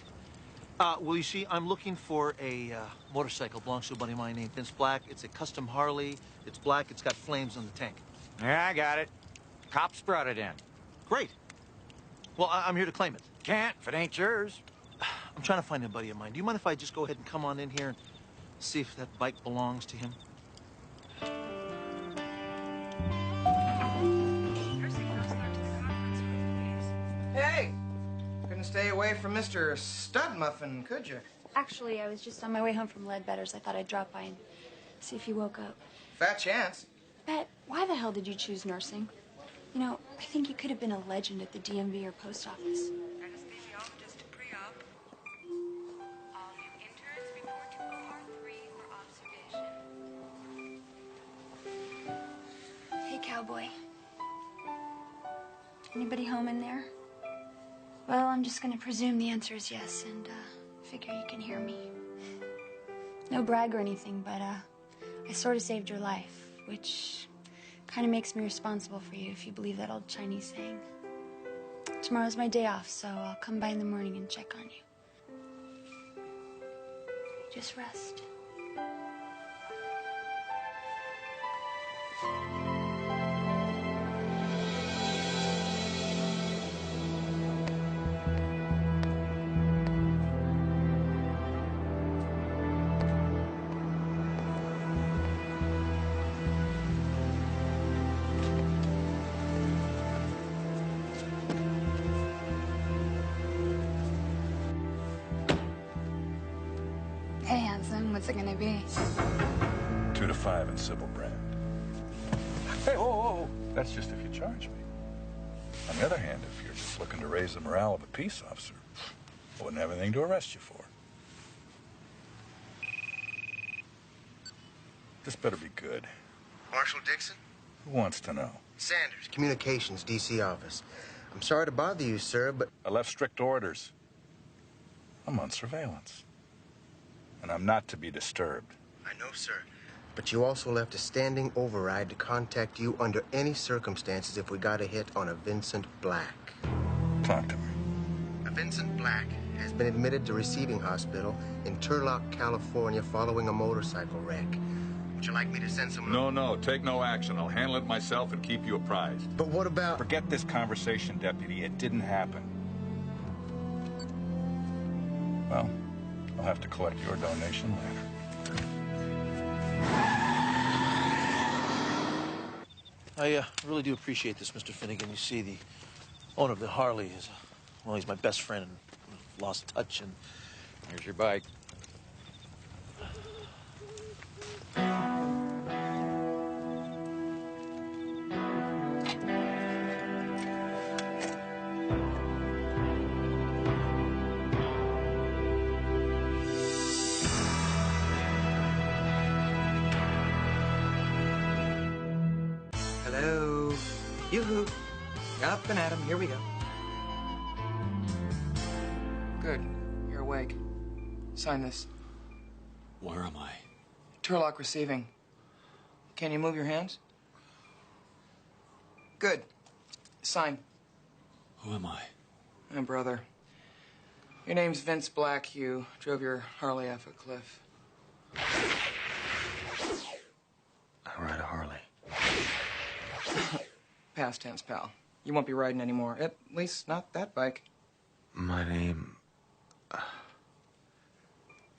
D: Well, you see, I'm looking for a motorcycle. Belongs to a buddy of mine named Vince Black. It's a custom Harley. It's black. It's got flames on the tank.
Q: Yeah, I got it. Cops brought it in.
D: Great. Well, I'm here to claim it.
Q: Can't if it ain't yours.
D: I'm trying to find a buddy of mine. Do you mind if I just go ahead and come on in here and see if that bike belongs to him?
O: Hey! Couldn't stay away from Mr. Stud Muffin, could you?
M: Actually, I was just on my way home from Ledbetter's. I thought I'd drop by and see if you woke up.
O: Fat chance.
M: Bet, why the hell did you choose nursing? You know, I think you could have been a legend at the DMV or post office. Hey, cowboy. Anybody home in there? Well, I'm just gonna presume the answer is yes, and figure you can hear me. No brag or anything, but I sort of saved your life, which kind of makes me responsible for you if you believe that old Chinese saying. Tomorrow's my day off, so I'll come by in the morning and check on you. Just rest. Hey, handsome, what's it gonna be?
A: 2 to 5 in civil brand. Hey, whoa. That's just if you charge me. On the other hand, if you're just looking to raise the morale of a peace officer, I wouldn't have anything to arrest you for. This better be good.
R: Marshal Dixon?
A: Who wants to know?
R: Sanders, Communications, D.C. office. I'm sorry to bother you, sir, but...
A: I left strict orders. I'm on surveillance. And I'm not to be disturbed.
R: I know, sir. But you also left a standing override to contact you under any circumstances if we got a hit on a Vincent Black.
A: Talk to me.
R: A Vincent Black has been admitted to receiving hospital in Turlock, California following a motorcycle wreck. Would you like me to send someone?
A: No, take no action. I'll handle it myself and keep you apprised.
R: But what about...
A: Forget this conversation, Deputy. It didn't happen. Well, I'll have to collect your donation later.
D: I really do appreciate this, Mr. Finnegan. You see, the owner of the Harley is, well, he's my best friend and lost touch, and...
Q: Here's your bike.
O: Yoo-hoo. Up and at 'em. Here we go. Good. You're awake. Sign this.
F: Where am I?
O: Turlock receiving. Can you move your hands? Good. Sign.
F: Who am I?
O: My brother. Your name's Vince Black. You drove your Harley off a cliff.
F: I ride a Harley.
O: Past tense, pal. You won't be riding anymore. At least not that bike.
F: My name...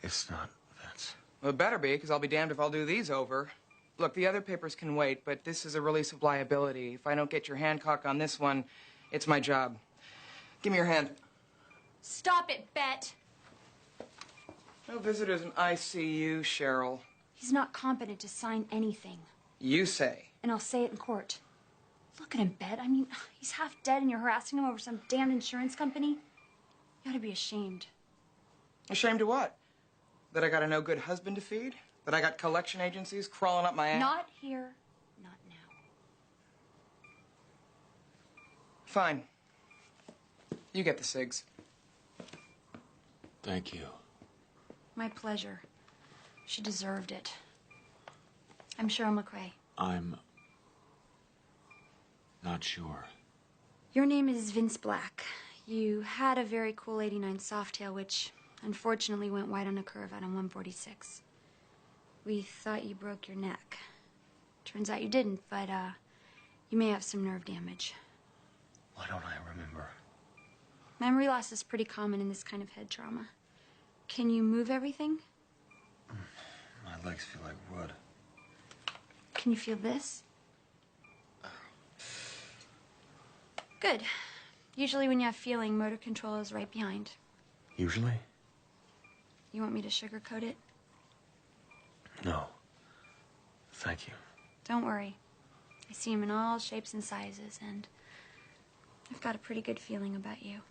F: it's not Vince.
O: Well, it better be, because I'll be damned if I'll do these over. Look, the other papers can wait, but this is a release of liability. If I don't get your Hancock on this one, it's my job. Give me your hand.
M: Stop it, Bet.
O: No visitors in ICU, Cheryl.
M: He's not competent to sign anything.
O: You say.
M: And I'll say it in court. Look at him, Bet. I mean, he's half dead and you're harassing him over some damned insurance company? You ought to be ashamed.
O: Ashamed of what? That I got a no-good husband to feed? That I got collection agencies crawling up my ass?
M: Not here, not now.
O: Fine. You get the cigs.
F: Thank you.
M: My pleasure. She deserved it. I'm Cheryl McRae.
F: I'm... not sure.
M: Your name is Vince Black. You had a very cool '89 Softail, which unfortunately went wide on a curve out on 146. We thought you broke your neck. Turns out you didn't, but you may have some nerve damage.
F: Why don't I remember?
M: Memory loss is pretty common in this kind of head trauma. Can you move everything?
F: My legs feel like wood.
M: Can you feel this? Good. Usually when you have feeling, motor control is right behind.
F: Usually?
M: You want me to sugarcoat it?
F: No. Thank you.
M: Don't worry. I see them in all shapes and sizes, and I've got a pretty good feeling about you.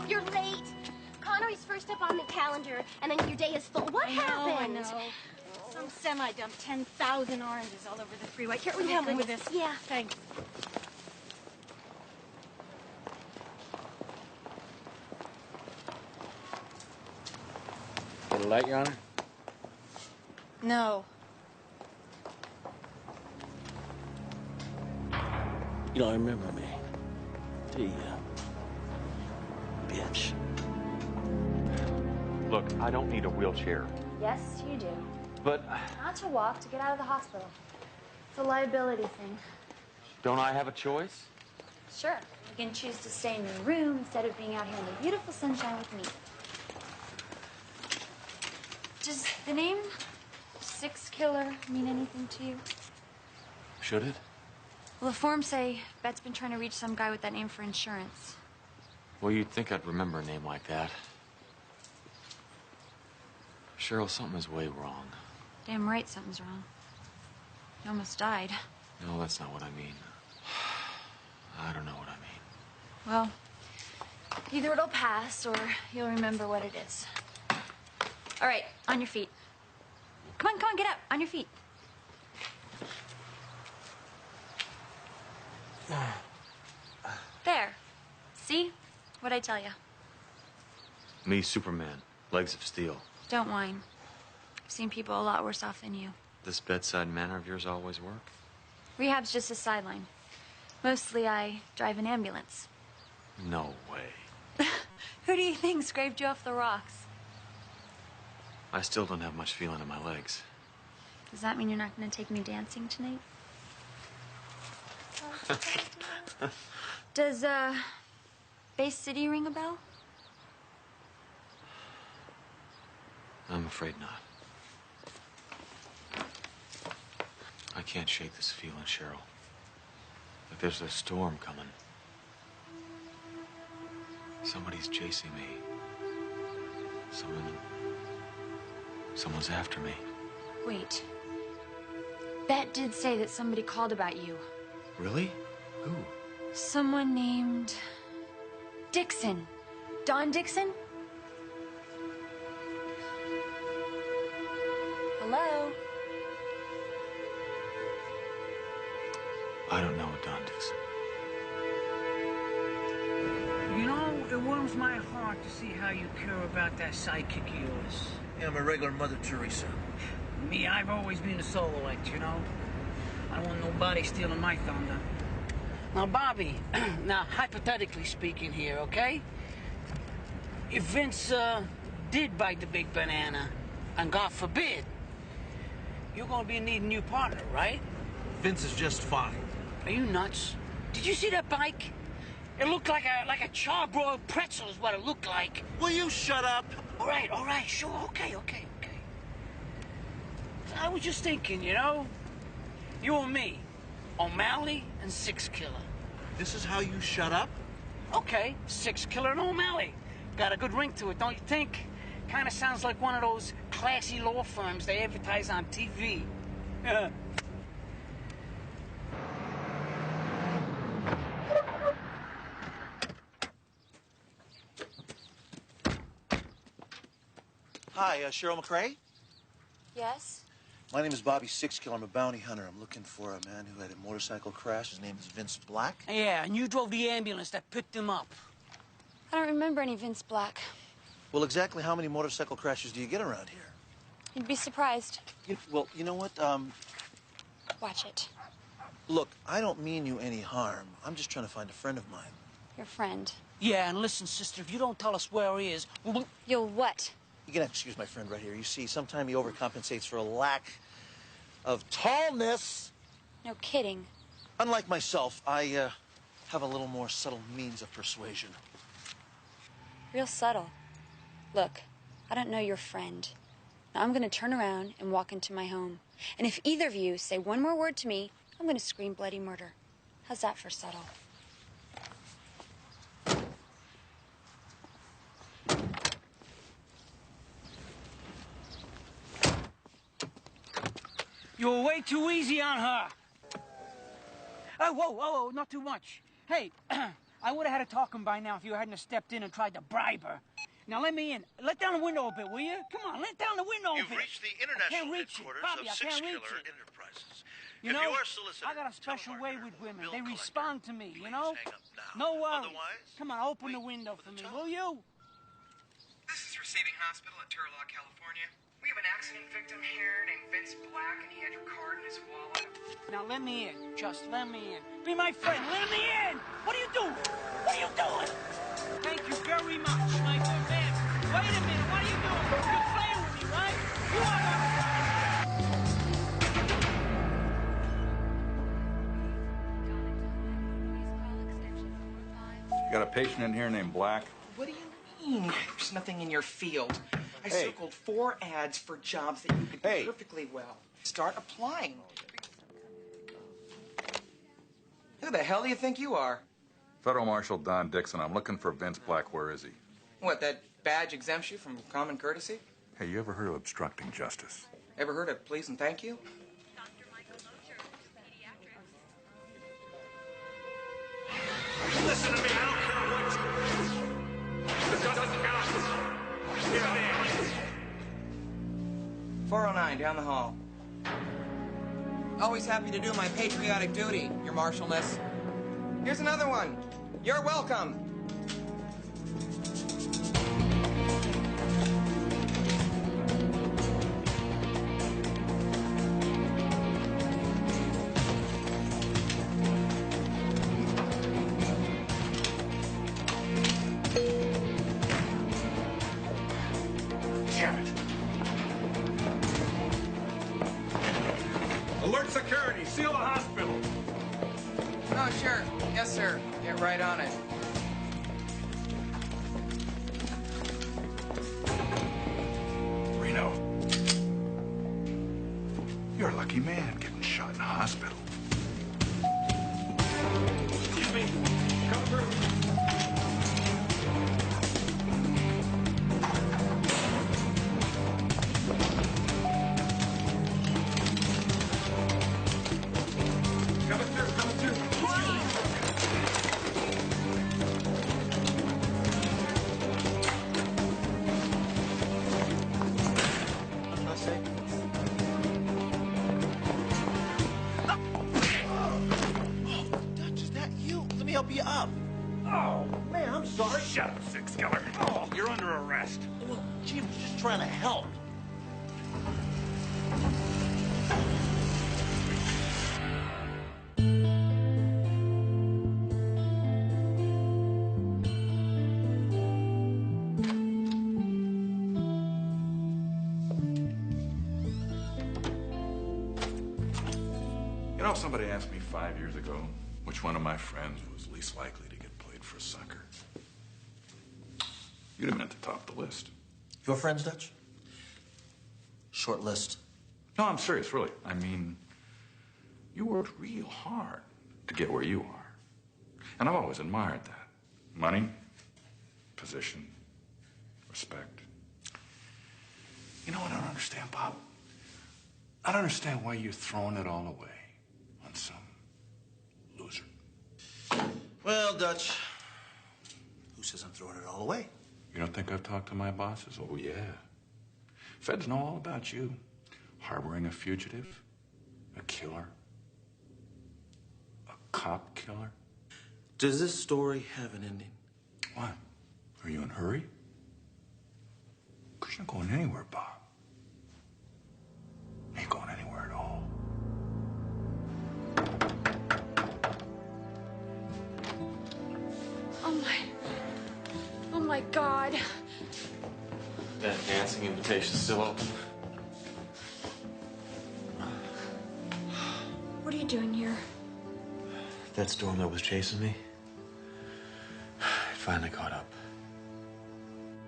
S: You're late. Connery's first up on the calendar, and then your day is full. What happened?
L: I know. Some semi dumped 10,000 oranges all over the freeway. Here, will you help me with this?
S: Yeah.
L: Thanks.
Q: Get a light, Your Honor?
L: No.
Q: You don't remember me, do you, bitch?
F: Look, I don't need a wheelchair.
M: Yes, you do.
F: But
M: Not to walk, to get out of the hospital. It's a liability thing.
F: don't I have a choice?
M: Sure. You can choose to stay in your room instead of being out here in the beautiful sunshine with me. Does the name Six Killer mean anything to you?
F: Should it?
M: Well, the forms say Bet's been trying to reach some guy with that name for insurance.
F: Well, you'd think I'd remember a name like that. Cheryl, something is way wrong.
M: Damn right something's wrong. You almost died.
F: No, that's not what I mean. I don't know what I mean.
M: Well, either it'll pass or you'll remember what it is. All right, on your feet. Come on, get up. On your feet. There. See? What'd I tell you?
F: Me, Superman. Legs of steel.
M: Don't whine. I've seen people a lot worse off than you.
F: This bedside manner of yours always work?
M: Rehab's just a sideline. Mostly I drive an ambulance.
F: No way.
M: Who do you think scraped you off the rocks?
F: I still don't have much feeling in my legs.
M: Does that mean you're not going to take me dancing tonight? Does, Bay City ring a bell?
F: I'm afraid not. I can't shake this feeling, Cheryl. Like there's a storm coming. Somebody's chasing me. Someone's after me.
M: Wait. Bet did say that somebody called about you.
F: Really? Who?
M: Someone named Dixon. Don Dixon? Hello?
F: I don't know, Don Dixon.
N: You know, it warms my heart to see how you care about that sidekick of yours.
K: Yeah, I'm a regular Mother Teresa.
N: Me, I've always been a solo act, you know? I don't want nobody stealing my thunder. Now, Bobby, now, hypothetically speaking here, okay? If Vince, did bite the big banana, and God forbid, you're gonna be needing a new partner, right?
K: Vince is just fine.
N: Are you nuts? Did you see that bike? It looked like a charbroiled pretzel is what it looked like.
K: Will you shut up?
N: All right, sure, okay. I was just thinking, you know, you and me, O'Malley and Six Killer.
K: This is how you shut up?
N: Okay, Six Killer and O'Malley. Got a good ring to it, don't you think? Kind of sounds like one of those classy law firms they advertise on TV.
D: Hi, Cheryl McRae?
M: Yes?
D: My name is Bobby Six Killer. I'm a bounty hunter. I'm looking for a man who had a motorcycle crash. His name is Vince Black.
N: Yeah, and you drove the ambulance that picked him up.
M: I don't remember any Vince Black.
D: Well, exactly how many motorcycle crashes do you get around here?
M: You'd be surprised.
D: Well, you know what?
M: Watch it.
D: Look, I don't mean you any harm. I'm just trying to find a friend of mine.
M: Your friend.
N: Yeah, and listen, sister, if you don't tell us where he is, we'll...
M: You'll what?
D: You're gonna excuse my friend right here. You see, sometimes he overcompensates for a lack of tallness.
M: No kidding.
D: Unlike myself, I have a little more subtle means of persuasion.
M: Real subtle. Look, I don't know your friend. Now I'm gonna turn around and walk into my home. And if either of you say one more word to me, I'm gonna scream bloody murder. How's that for subtle?
N: You were way too easy on her. Oh, whoa, not too much. Hey, I would have had a talking by now if you hadn't have stepped in and tried to bribe her. Now let me in. Let down the window a bit, will you? Come on, let down the window a bit.
P: You've reached the international headquarters of Six Killer Enterprises.
N: You know,
P: if you are solicitor,
N: I got a special way with women. They respond to me, you
P: please
N: know?
P: hang up now.
N: No worries.
P: Otherwise,
N: Come on, open the window for me, will you?
O: This is Receiving Hospital at Turlock, California. We have an accident victim here named Vince Black, and he had your card in his wallet.
N: Now let me in. Just let me in. Be my friend. Let me in. What are you doing? What are you doing? Thank you very much, my good man. Wait a minute. What are you doing? You're playing with me, right? You are
A: You got a patient in here named Black?
O: What do you mean? There's nothing in your field. I circled 4 ads for jobs that you could do perfectly well. Start applying. Who the hell do you think you are?
A: Federal Marshal Don Dixon. I'm looking for Vince Black. Where is he?
O: What, that badge exempts you from common courtesy?
A: Hey, you ever heard of obstructing justice?
O: Ever heard of please and thank you?
H: Listen to me, I don't care what. This doesn't count. Get me.
O: 409, down the hall. Always happy to do my patriotic duty, Your Marshalness. Here's another one. You're welcome.
H: Damn it. Alert security. Seal the hospital.
O: Oh, sure. Yes, sir. Get right on it.
A: Reno. You're a lucky man getting shot in a hospital.
H: Excuse me. Come through.
K: help you up. Oh, man, I'm sorry.
A: Shut up, Six Killer. Oh, you're under arrest.
K: Well, Chief was just trying to help.
A: You know, somebody asked me 5 years ago which one of my friends was least likely to get played for sucker. You'd have meant to top the list.
D: Your friends, Dutch? Short list.
A: No, I'm serious, really. I mean, you worked real hard to get where you are. And I've always admired that. Money, position, respect. You know what I don't understand, Bob? I don't understand why you're throwing it all away on some loser.
D: Well, Dutch, who says I'm throwing it all away?
A: You don't think I've talked to my bosses? Oh, yeah. Feds know all about you. Harboring a fugitive, a killer, a cop killer.
D: Does this story have an ending?
A: What? Are you in a hurry? Because you're not going anywhere, Bob. You ain't going anywhere at all.
M: Oh my God.
F: That dancing invitation's still open.
M: What are you doing here?
F: That storm that was chasing me, it finally caught up.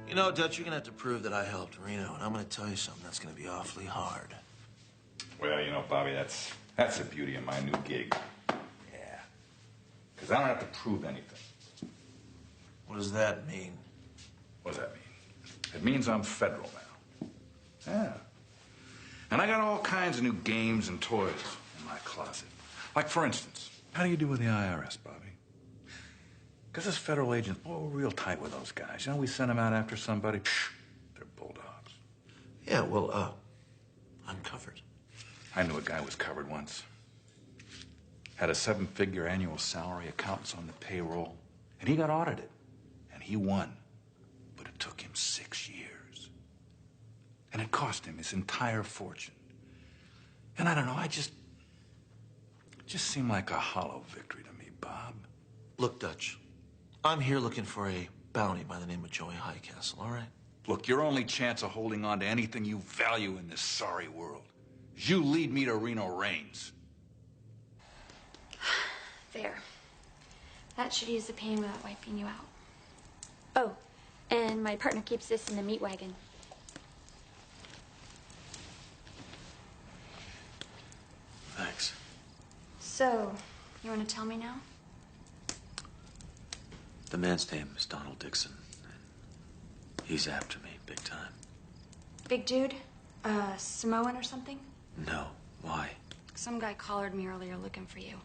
D: You know, Dutch, you're gonna have to prove that I helped Reno, and I'm gonna tell you something that's gonna be awfully hard.
A: Well, you know, Bobby, that's the beauty of my new gig. Yeah. Because I don't have to prove anything.
D: What does that mean?
A: What does that mean? It means I'm federal now. Yeah. And I got all kinds of new games and toys in my closet. Like, for instance, how do you do with the IRS, Bobby? Because as federal agents, we're real tight with those guys. You know, we send them out after somebody, they're bulldogs.
D: Yeah, well, I'm covered.
A: I knew a guy who was covered once. Had a 7-figure annual salary, accountants on the payroll, and he got audited. And he won. But it took him 6 years. And it cost him his entire fortune. And I don't know, it just seemed like a hollow victory to me, Bob.
D: Look, Dutch, I'm here looking for a bounty by the name of Joey Highcastle, all right?
A: Look, your only chance of holding on to anything you value in this sorry world is you lead me to Reno Reigns.
M: There. That should ease the pain without wiping you out. Oh, and my partner keeps this in the meat wagon.
F: Thanks.
M: So, you want to tell me now?
F: The man's name is Donald Dixon, and he's after me big time.
M: Big dude? Samoan or something?
F: No. Why?
M: Some guy collared me earlier looking for you.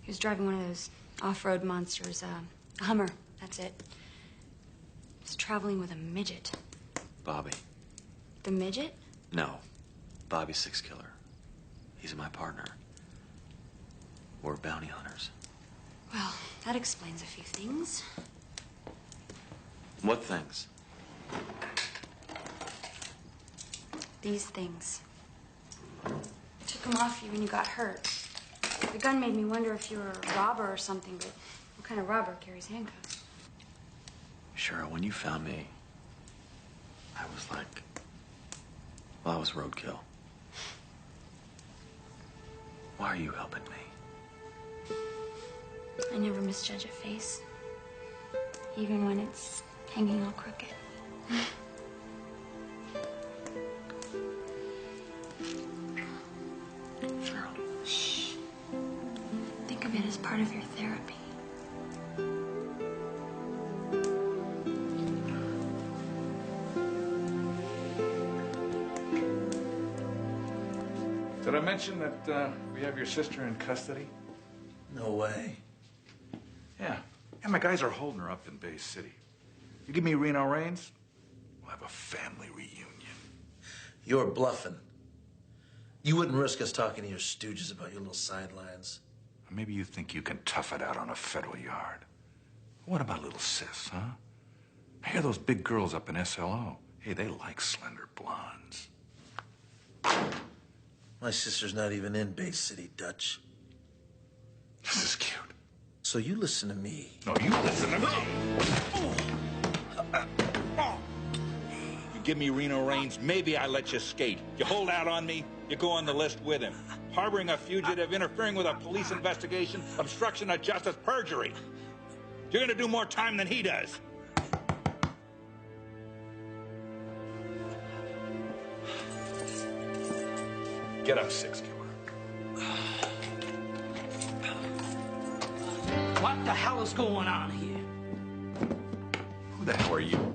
M: He was driving one of those off-road monsters, a Hummer, that's it. He's traveling with a midget.
F: Bobby.
M: The midget?
F: No. Bobby's Six Killer. He's my partner. We're bounty hunters.
M: Well, that explains a few things.
F: What things?
M: These things. I took them off you when you got hurt. The gun made me wonder if you were a robber or something, but what kind of robber carries handcuffs?
F: Sure, when you found me, I was like, well, I was roadkill. Why are you helping me?
M: I never misjudge a face, even when it's hanging all crooked.
F: Cheryl.
M: Shh. Think of it as part of your therapy.
A: Did I mention that we have your sister in custody?
D: No way.
A: Yeah. And my guys are holding her up in Bay City. You give me Reno Reigns, we'll have a family reunion.
D: You're bluffing. You wouldn't risk us talking to your stooges about your little sidelines.
A: Maybe you think you can tough it out on a federal yard. What about little sis, huh? I hear those big girls up in SLO. Hey, they like slender blondes.
K: My sister's not even in Bay City, Dutch.
A: This is cute.
K: So you listen to me.
A: No, you listen to me.
T: You give me Reno Reigns, maybe I let you skate. You hold out on me, you go on the list with him. Harboring a fugitive, interfering with a police investigation, obstruction of justice, perjury. You're gonna do more time than he does.
A: Get up, 6 killer.
N: What the hell is going on here?
A: Who the hell are you?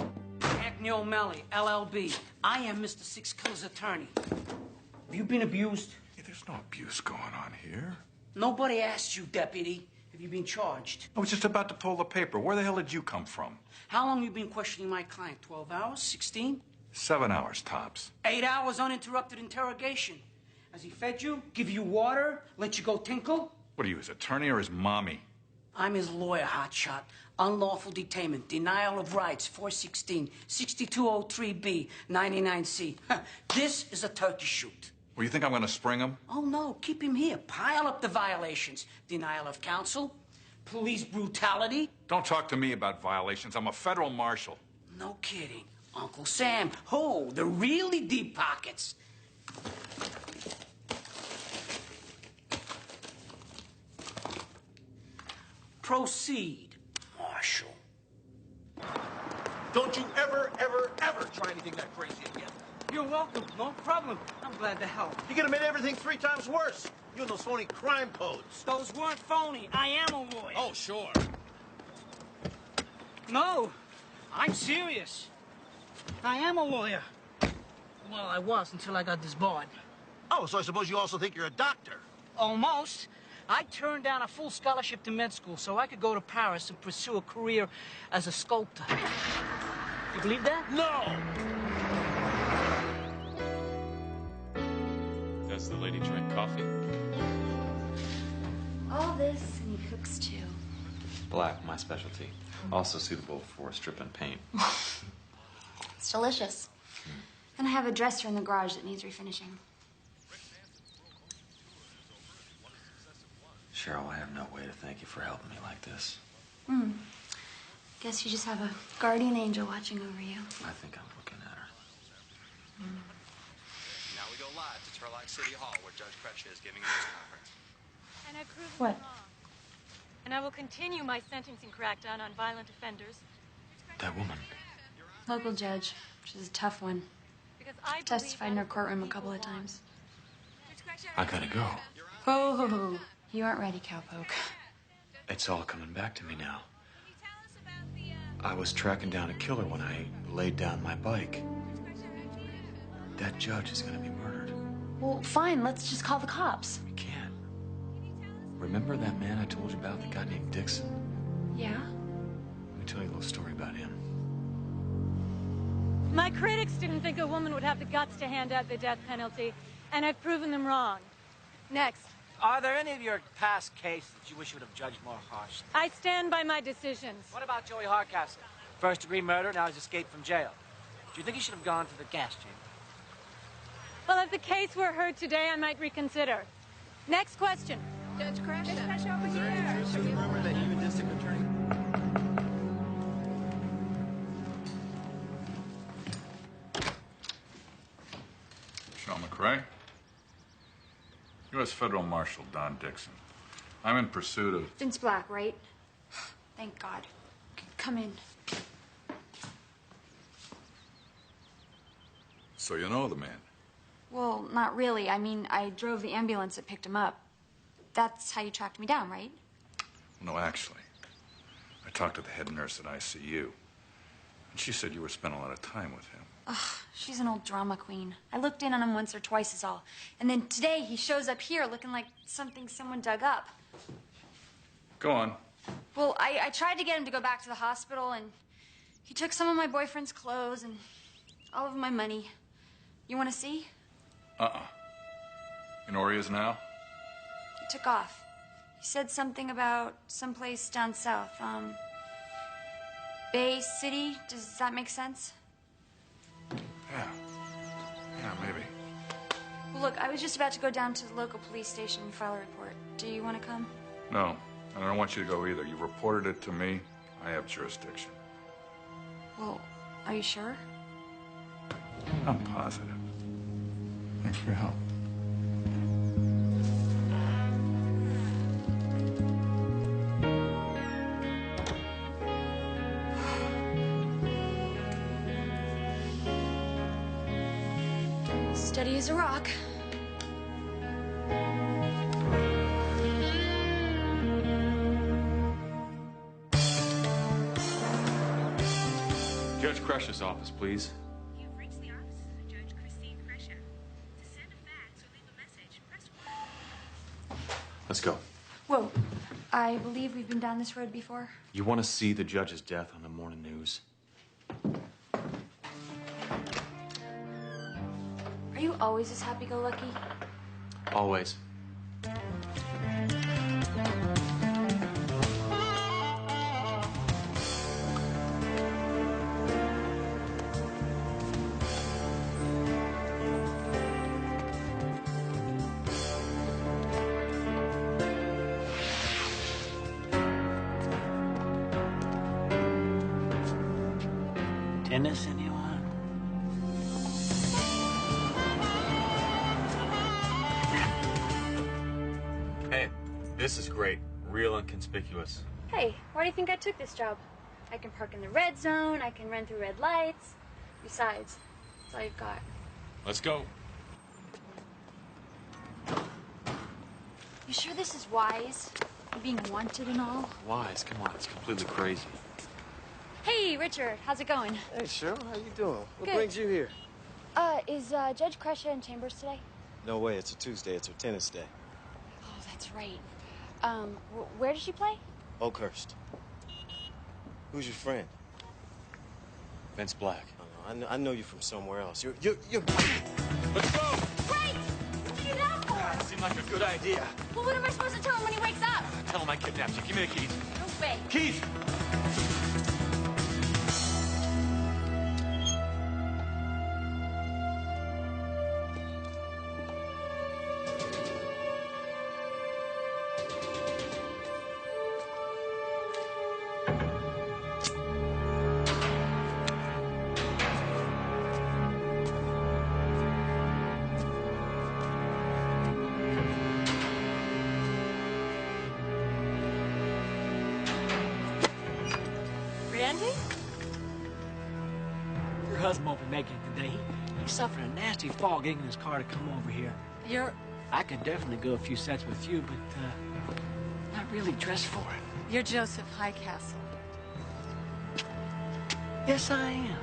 N: Anthony O'Malley, LLB. I am Mr. Six Killer's attorney. Have you been abused?
A: Hey, there's no abuse going on here.
N: Nobody asked you, Deputy. Have you been charged?
A: I was just about to pull the paper. Where the hell did you come from?
N: How long you been questioning my client? 12 hours? 16?
A: 7 hours, tops.
N: 8 hours uninterrupted interrogation. Has he fed you, give you water, let you go tinkle?
A: What are you, his attorney or his mommy?
N: I'm his lawyer, hotshot. Unlawful detainment, denial of rights, 416, 6203B, 99C. This is a turkey shoot.
A: Well, you think I'm gonna spring him?
N: Oh, no, keep him here. Pile up the violations. Denial of counsel, police brutality.
A: Don't talk to me about violations. I'm a federal marshal.
N: No kidding. Uncle Sam, oh, the really deep pockets. Proceed, Marshal.
H: Don't you ever try anything that crazy again.
N: You're welcome. No problem. I'm glad to help.
H: You could have made everything 3 times worse. You and those phony crime codes.
N: Those weren't phony. I am a lawyer.
H: Oh, sure.
N: No, I'm serious. I am a lawyer. Well, I was until I got disbarred.
H: Oh, so I suppose you also think you're a doctor.
N: Almost. I turned down a full scholarship to med school so I could go to Paris and pursue a career as a sculptor. You believe that?
H: No!
F: Does the lady drink coffee?
M: All this, and he cooks too.
F: Black, my specialty. Also suitable for strip and paint.
M: It's delicious. And I have a dresser in the garage that needs refinishing.
F: Cheryl, I have no way to thank you for helping me like this.
M: Guess you just have a guardian angel watching over you.
F: I think I'm looking at her.
U: Now we go live to Turlock City Hall, where Judge Kretsch is giving a news conference.
L: And I've proven
M: What?
L: them wrong. And I will continue my sentencing crackdown on violent offenders.
F: That woman.
M: Local judge. She's a tough one.
L: Because I
M: Testified in her courtroom a couple of times.
F: I gotta go.
M: Oh, you aren't ready, cowpoke.
F: It's all coming back to me now. I was tracking down a killer when I laid down my bike. That judge is gonna be murdered.
M: Well, fine. Let's just call the cops.
F: We can't. Remember that man I told you about, the guy named Dixon?
M: Yeah?
F: Let me tell you a little story about him.
L: My critics didn't think a woman would have the guts to hand out the death penalty, and I've proven them wrong. Next.
V: Are there any of your past cases that you wish you would have judged more harshly?
L: I stand by my decisions.
V: What about Joey Hardcastle? First-degree murder, now he's escaped from jail. Do you think he should have gone to the gas chamber?
L: Well, if the case were heard today, I might reconsider. Next question.
W: Judge Crash over here.
U: There's a rumor that you and district attorney...
A: Sean McRae. U.S. Federal Marshal Don Dixon. I'm in pursuit of...
M: Vince Black, right? Thank God. Come in.
A: So you know the man?
M: Well, not really. I mean, I drove the ambulance that picked him up. That's how you tracked me down, right?
A: No, actually. I talked to the head nurse at ICU. And she said you were spending a lot of time with him.
M: Ugh, she's an old drama queen. I looked in on him once or twice is all. And then today he shows up here looking like something someone dug up.
A: Go on.
M: Well, I tried to get him to go back to the hospital, and he took some of my boyfriend's clothes and all of my money. You want to see?
A: You know where he is now?
M: He took off. said something about someplace down south. Bay City? Does that make sense?
A: Yeah. Yeah, maybe.
M: Well, look, I was just about to go down to the local police station and file a report. Do you want to come?
A: No, and I don't want you to go either. You reported it to me. I have jurisdiction.
M: Well, are you sure?
A: I'm positive. Thanks for your help.
M: Steady as a rock.
F: Judge Crush's office, please.
W: You've reached the offices of Judge Christine Crusher. To send a fax or leave a message, press 1.
F: Let's go.
M: Whoa. I believe we've been down this road before.
F: You want to see the judge's death on the morning news?
M: Are you always this happy-go-lucky?
F: Always.
N: Tennis, anyone?
F: Hey, this is great. Real inconspicuous.
M: Hey, why do you think I took this job? I can park in the red zone, I can run through red lights. Besides, that's all you've got.
F: Let's go.
M: You sure this is wise? Being wanted and all?
F: Wise, come on, it's completely crazy.
M: Hey, Richard, how's it going?
C: Hey, Cheryl, how you doing? What
M: Good.
C: brings you here?
M: Is Judge Crusher in chambers today?
C: No way, it's a Tuesday. It's her tennis day.
M: Oh, that's right. Where does she play?
C: Oakhurst. Who's your friend?
F: Vince Black.
C: Oh, no, I know you from somewhere else. You're...
F: Let's go!
M: Great! What'd you do that for?
F: That seemed like a good idea.
M: Well, what am I supposed to tell him when he wakes up?
F: Tell him I kidnapped you. Give me the keys.
M: No way.
F: Keys!
N: Randy? Your husband won't be making it today. He suffered a nasty fall getting in his car to come over here. I could definitely go a few sets with you, but not really dressed for it.
B: You're Joseph Highcastle.
N: Yes, I am.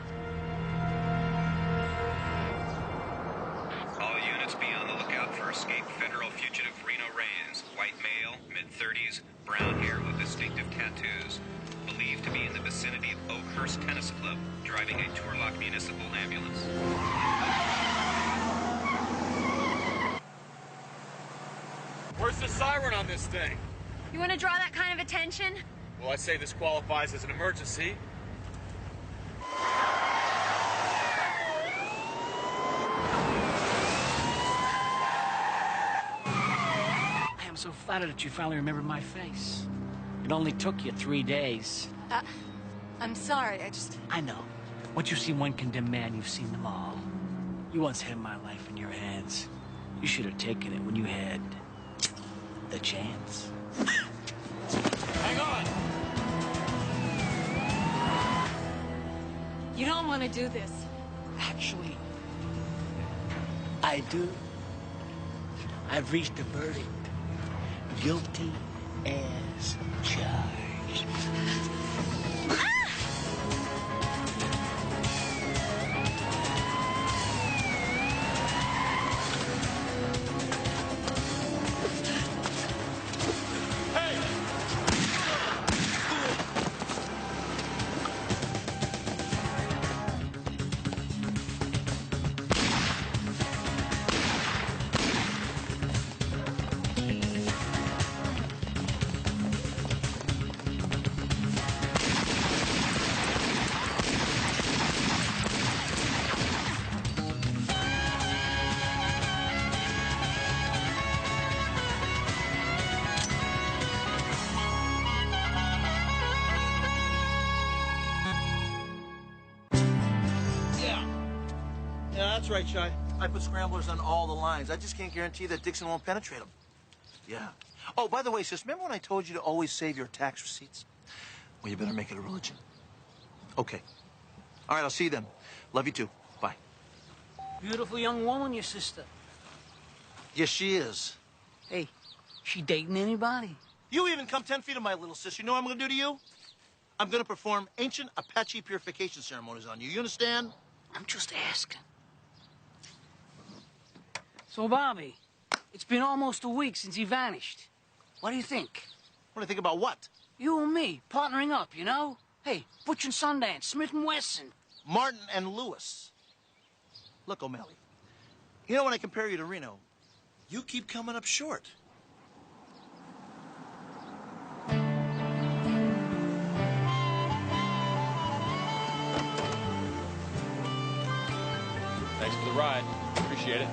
U: All units be on the lookout for escaped federal fugitive Reno Rains. White male, mid-30s, brown hair with distinctive tattoos. Believed to be in the vicinity of Oakhurst Tennis Club, driving a Turlock municipal ambulance.
F: Where's the siren on this thing?
M: You want to draw that kind of attention?
F: Well, I say this qualifies as an emergency.
N: I am so flattered that you finally remembered my face. It only took you 3 days.
B: I'm sorry,
N: I know. Once you've seen one condemned man, you've seen them all. You once had my life in your hands. You should have taken it when you had the chance.
F: Hang on!
B: You don't want to do this.
N: Actually, I do. I've reached a verdict. Guilty as charged.
D: That's right, Shy. I put scramblers on all the lines. I just can't guarantee that Dixon won't penetrate them. Yeah. Oh, by the way, sis, remember when I told you to always save your tax receipts? Well, you better make it a religion. Okay. All right, I'll see you then. Love you too. Bye.
N: Beautiful young woman, your sister.
D: Yes, she is.
N: Hey, she dating anybody?
D: You even come 10 feet of my little sis. You know what I'm going to do to you? I'm going to perform ancient Apache purification ceremonies on you. You understand?
N: I'm just asking. So, Bobby, it's been almost a week since he vanished. What do you think?
D: What do you think about what?
N: You and me, partnering up, you know? Hey, Butch and Sundance, Smith and Wesson.
D: Martin and Lewis. Look, O'Malley, you know when I compare you to Reno, you keep coming up short.
F: Thanks for the ride. Appreciate it.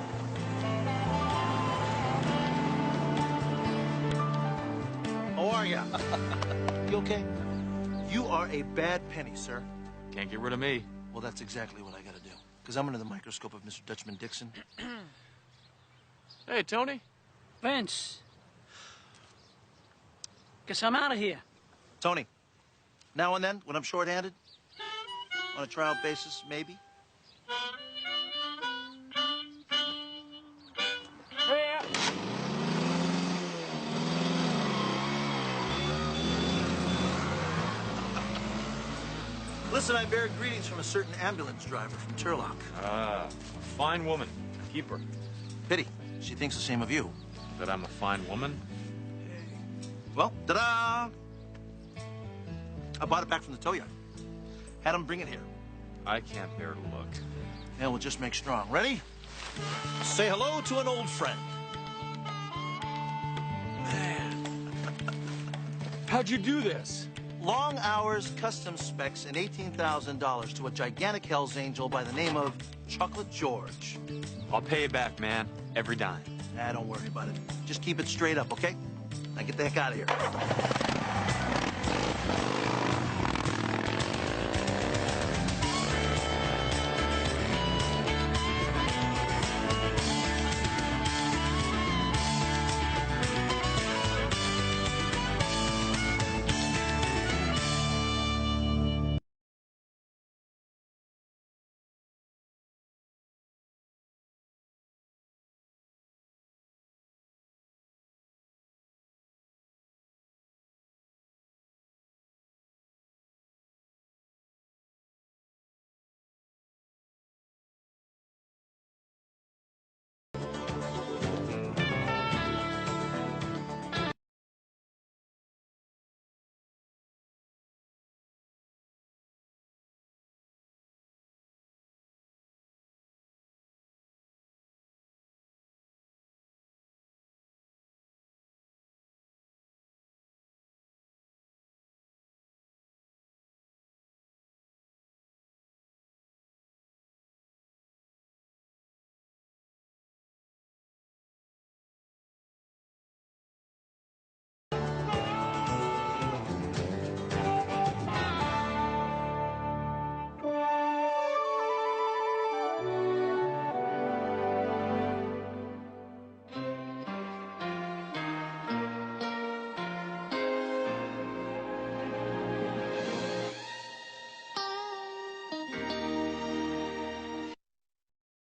D: How are ya? You okay? You are a bad penny, sir.
F: Can't get rid of me.
D: Well, that's exactly what I gotta do. Because I'm under the microscope of Mr. Dutchman Dixon.
F: Hey, Tony.
N: Vince. Guess I'm out of here.
D: Tony, now and then, when I'm short-handed, on a trial basis, maybe. Listen, I bear greetings from a certain ambulance driver from Turlock.
F: Ah, fine woman. Keep her.
D: Pity. She thinks the same of you.
F: That I'm a fine woman?
D: Well, ta-da! I bought it back from the tow yard. Had him bring it here.
F: I can't bear to look.
D: Yeah, we'll just make strong. Ready? Say hello to an old friend.
F: Man. How'd you do this?
D: Long hours, custom specs, and $18,000 to a gigantic Hell's Angel by the name of Chocolate George.
F: I'll pay you back, man. Every dime.
D: Nah, don't worry about it. Just keep it straight up, okay? Now get the heck out of here.